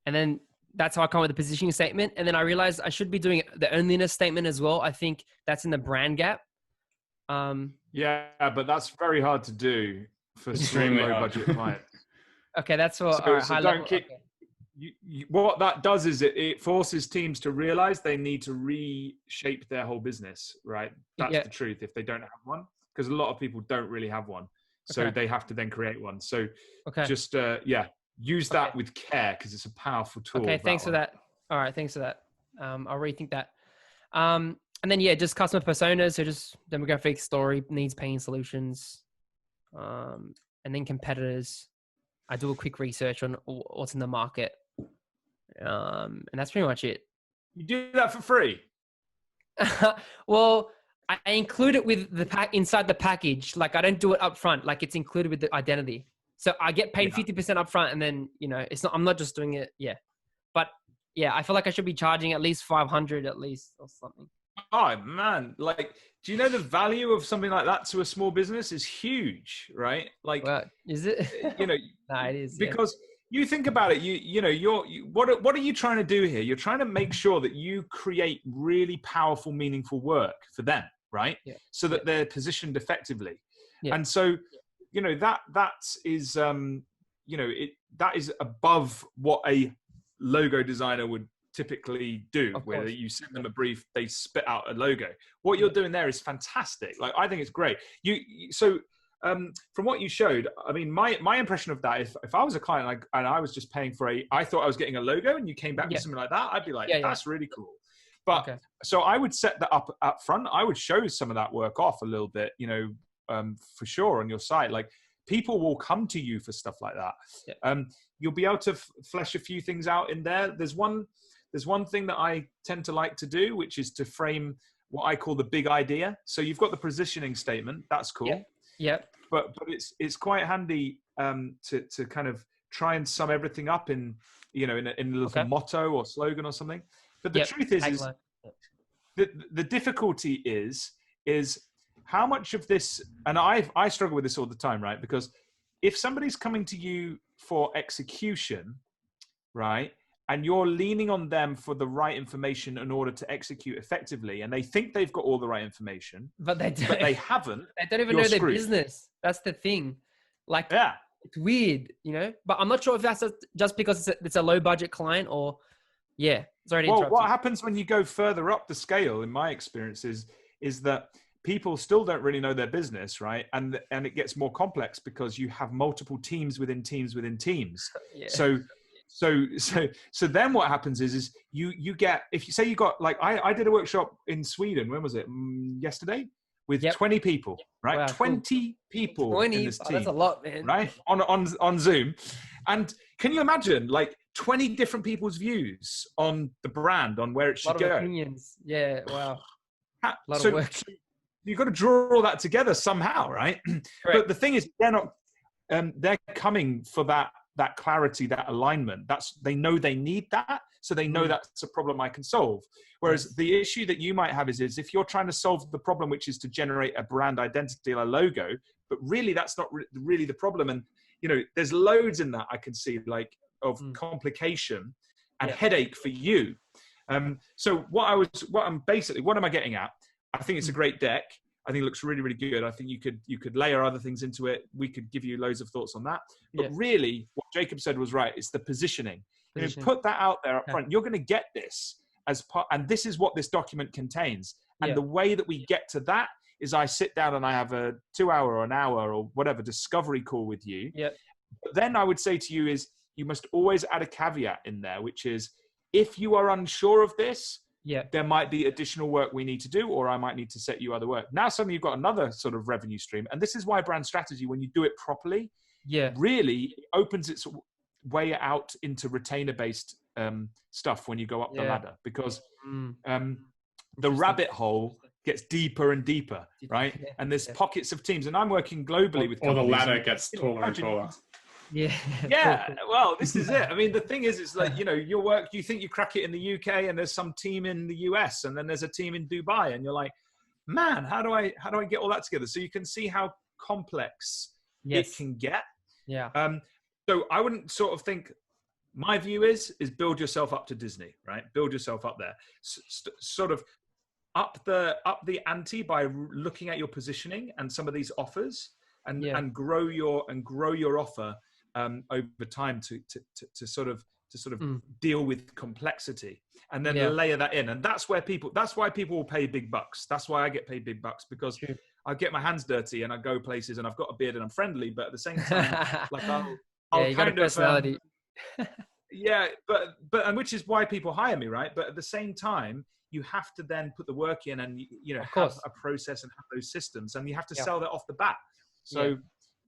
B: then that's how I come up with the positioning statement. And then I realized I should be doing the onlyness statement as well. I think that's in the brand gap.
A: Yeah, but that's very hard to do for extremely low budget clients.
B: Okay, that's what.
A: What that does is it forces teams to realize they need to reshape their whole business, right? That's the truth. If they don't have one, because a lot of people don't really have one, so they have to then create one. So just use that with care, because it's a powerful tool.
B: Okay, thanks for that. All right, thanks for that. I'll rethink that. And then just customer personas, so just demographic, story, needs, pain, solutions, and then competitors. I do a quick research on what's in the market, and that's pretty much it.
A: You do that for free?
B: Well, I include it with the inside the package. Like I don't do it up front. Like it's included with the identity. So I get paid 50% up front, and then it's not. I'm not just doing it. Yeah, but I feel like I should be charging at least 500 at least or something.
A: Oh man, like, do you know the value of something like that to a small business is huge, right? Like,
B: well, is it?
A: Nah, it is, because you think about it. What are you trying to do here? You're trying to make sure that you create really powerful, meaningful work for them, right? Yeah. So that they're positioned effectively. Yeah. And so, that is above what a logo designer would typically do, where you send them a brief, they spit out a logo. What you're doing there is fantastic. Like, I think it's great. From what you showed, I mean, my impression of that, if I was a client and I was just paying for I thought I was getting a logo, and you came back with something like that, I'd be like, that's really cool. But so I would set that up front. I would show some of that work off a little bit, for sure on your site. Like, people will come to you for stuff like that. Yeah. You'll be able to flesh a few things out in there. There's one thing that I tend to like to do, which is to frame what I call the big idea. So you've got the positioning statement. That's cool.
B: Yeah.
A: But it's quite handy to kind of try and sum everything up in a little motto or slogan or something. But the truth is the difficulty is how much of this, and I struggle with this all the time, right? Because if somebody's coming to you for execution, right, and you're leaning on them for the right information in order to execute effectively, and they think they've got all the right information, but they haven't.
B: They don't even know their business. That's the thing. Like, it's weird, But I'm not sure if that's just because it's a low budget client or, Sorry to interrupt.
A: What happens when you go further up the scale, in my experience, is that people still don't really know their business, right? And it gets more complex because you have multiple teams within teams within teams. Yeah. So then what happens is you get, if you say you got, like, I did a workshop in Sweden, when was it? Yesterday, with 20 people, right? Wow, 20 people
B: 20,
A: in this team.
B: That's a lot, man.
A: Right? On Zoom. And can you imagine, like, 20 different people's views on the brand, on where it should go?
B: A lot of opinions. Yeah, wow.
A: A lot of work. You've got to draw all that together somehow, right? But the thing is, they're coming for that clarity, that alignment. They know they need that, so they know that's a problem I can solve. Whereas the issue that you might have is if you're trying to solve the problem, which is to generate a brand identity, a logo, but really that's not really the problem. And there's loads in that I can see, like, of complication and headache for you. So what am I getting at? I think it's a great deck. I think it looks really, really good. I think you could layer other things into it. We could give you loads of thoughts on that. But really, what Jacob said was right. It's the positioning. Put that out there up front. You're going to get this as part, and this is what this document contains. And the way that we get to that is I sit down and I have a 2 hour or an hour or whatever discovery call with you. Yeah. But then I would say to you is you must always add a caveat in there, which is if you are unsure of this, there might be additional work we need to do, or I might need to set you other work. Now suddenly you've got another sort of revenue stream. And this is why brand strategy, when you do it properly, really opens its way out into retainer-based stuff when you go up the ladder, because the rabbit hole gets deeper and deeper, right? And there's pockets of teams, and I'm working globally with companies.
C: Or the ladder gets taller and taller.
B: Yeah.
A: Yeah.
B: Cool.
A: Well, this is it. I mean, the thing is, it's like, your work, you think you crack it in the UK and there's some team in the US and then there's a team in Dubai and you're like, man, how do I get all that together? So you can see how complex it can get.
B: Yeah.
A: So I wouldn't sort of think, my view is build yourself up to Disney, right? Build yourself up there. Sort of up the ante by looking at your positioning and some of these offers and grow your offer over time to sort of deal with complexity and then layer that in. And that's why people will pay big bucks. That's why I get paid big bucks, because I get my hands dirty and I go places and I've got a beard and I'm friendly, but at the same time, like I'll
B: you got a personality.
A: But which is why people hire me, right? But at the same time, you have to then put the work in and have a process and have those systems, and you have to sell that off the bat. So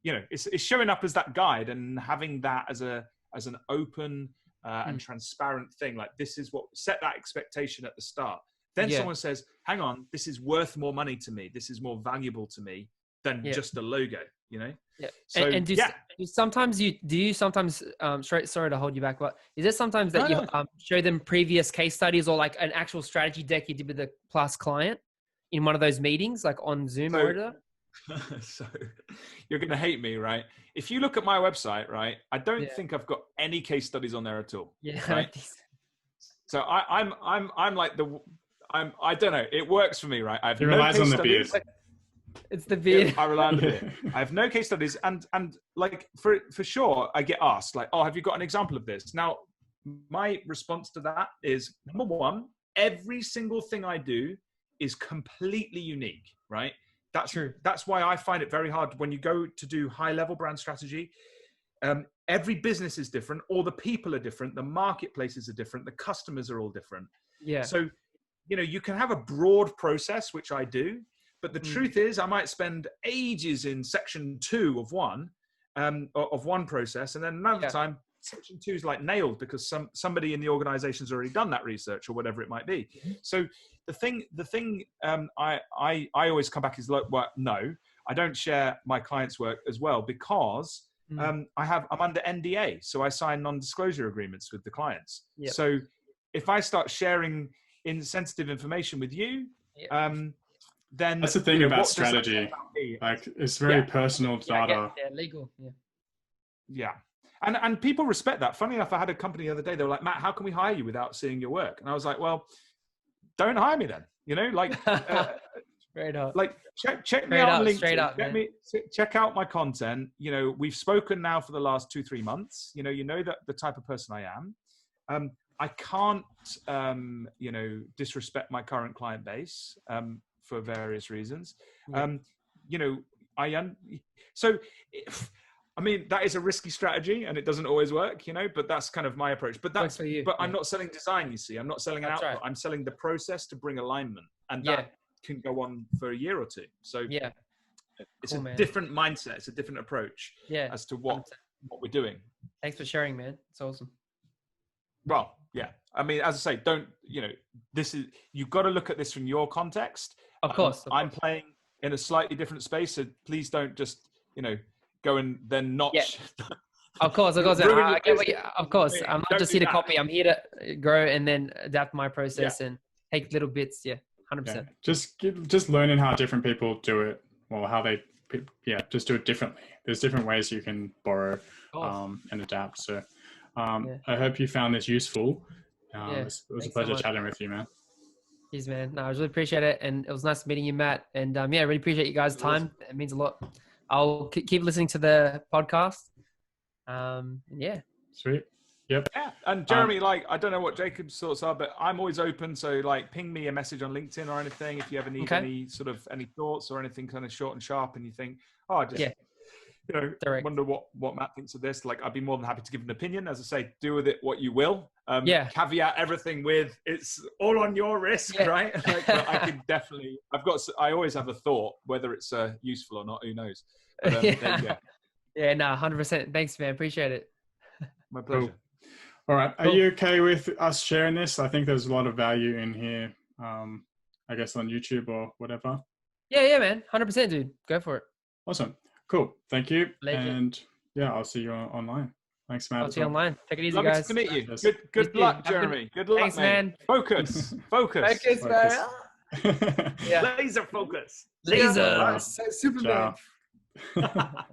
A: it's showing up as that guide and having that as an open and transparent thing. Like, this is what, set that expectation at the start. Then someone says, hang on, this is worth more money to me. This is more valuable to me than just a logo, Yeah.
B: So, and do you sometimes, sorry to hold you back, but is it sometimes that you show them previous case studies or like an actual strategy deck you did with a class client in one of those meetings, like on Zoom or whatever?
A: So you're going to hate me, right? If you look at my website, right, I don't think I've got any case studies on there at all.
B: Yeah.
A: Right? So I'm like I don't know. It works for me, right? I have no case studies.
B: It's the beard.
A: I rely on the beard. I have no case studies, and like for sure, I get asked like, "Oh, have you got an example of this?" Now, my response to that is, number one, every single thing I do is completely unique, right? That's true. That's why I find it very hard when you go to do high-level brand strategy. Every business is different, all the people are different, the marketplaces are different, the customers are all different.
B: Yeah.
A: So, you can have a broad process, which I do. But the truth is, I might spend ages in section 2 of one process, and then another time, section 2 is like nailed because somebody in the organization's already done that research or whatever it might be. So the thing I always come back is like, well, no, I don't share my clients' work as well because I'm under NDA, so I sign non-disclosure agreements with the clients. Yep. So if I start sharing insensitive information with you, then
C: that's the thing about strategy. Like, it's very personal data.
B: Legal.
A: Yeah. And people respect that. Funny enough, I had a company the other day. They were like, Matt, how can we hire you without seeing your work? And I was like, well, don't hire me then.
B: Straight up.
A: Like check me out on LinkedIn. Check out my content. We've spoken now for the last 2-3 months. You know that the type of person I am. I can't, disrespect my current client base. For various reasons. I mean, that is a risky strategy and it doesn't always work, but that's kind of my approach. But that's, but I'm not selling design, you see. I'm not selling an output. Right. I'm selling the process to bring alignment. And that can go on for a year or two. So it's a different mindset. It's a different approach as to what we're doing.
B: Thanks for sharing, man. It's awesome.
A: Well, yeah. I mean, as I say, you've got to look at this from your context.
B: Of course.
A: I'm playing in a slightly different space, so please don't just, go and then notch.
B: Yeah. Of course. I get what of course. I'm not just here to copy. I'm here to grow and then adapt my process and take little bits. Yeah, 100%.
C: Just learning how different people do it, or how they, just do it differently. There's different ways you can borrow and adapt. So I hope you found this useful. It was a pleasure chatting with you, man.
B: Cheers, man. No, I really appreciate it. And it was nice meeting you, Matt. And I really appreciate you guys' time. It means a lot. I'll keep listening to the podcast.
C: Sweet. Yep.
A: Yeah. And Jeremy, I don't know what Jacob's thoughts are, but I'm always open. So ping me a message on LinkedIn or anything. If you ever need any thoughts or anything kind of short and sharp and you think, wonder what Matt thinks of this. I'd be more than happy to give an opinion. As I say, do with it what you will. Caveat everything with it's all on your risk, right? But I can definitely. I always have a thought, whether it's useful or not. Who knows? But, there you go.
B: Yeah, no, 100%. Thanks, man. Appreciate it.
A: My pleasure.
C: Cool. All right. Are you okay with us sharing this? I think there's a lot of value in here. I guess on YouTube or whatever.
B: Yeah, man. 100%, dude. Go for it.
C: Awesome. Cool. Thank you.
B: Legend.
C: And yeah, I'll see you online. Thanks, Matt.
B: I'll see you online. Take it easy,
A: Lovely
B: guys.
A: to meet you.
C: Yes.
A: Good luck, Jeremy. Good luck,
B: Thanks,
A: mate.
B: man.
A: Focus.
B: Focus, man. Yeah.
A: Laser focus.
B: Laser.
C: Superman.
D: Ciao.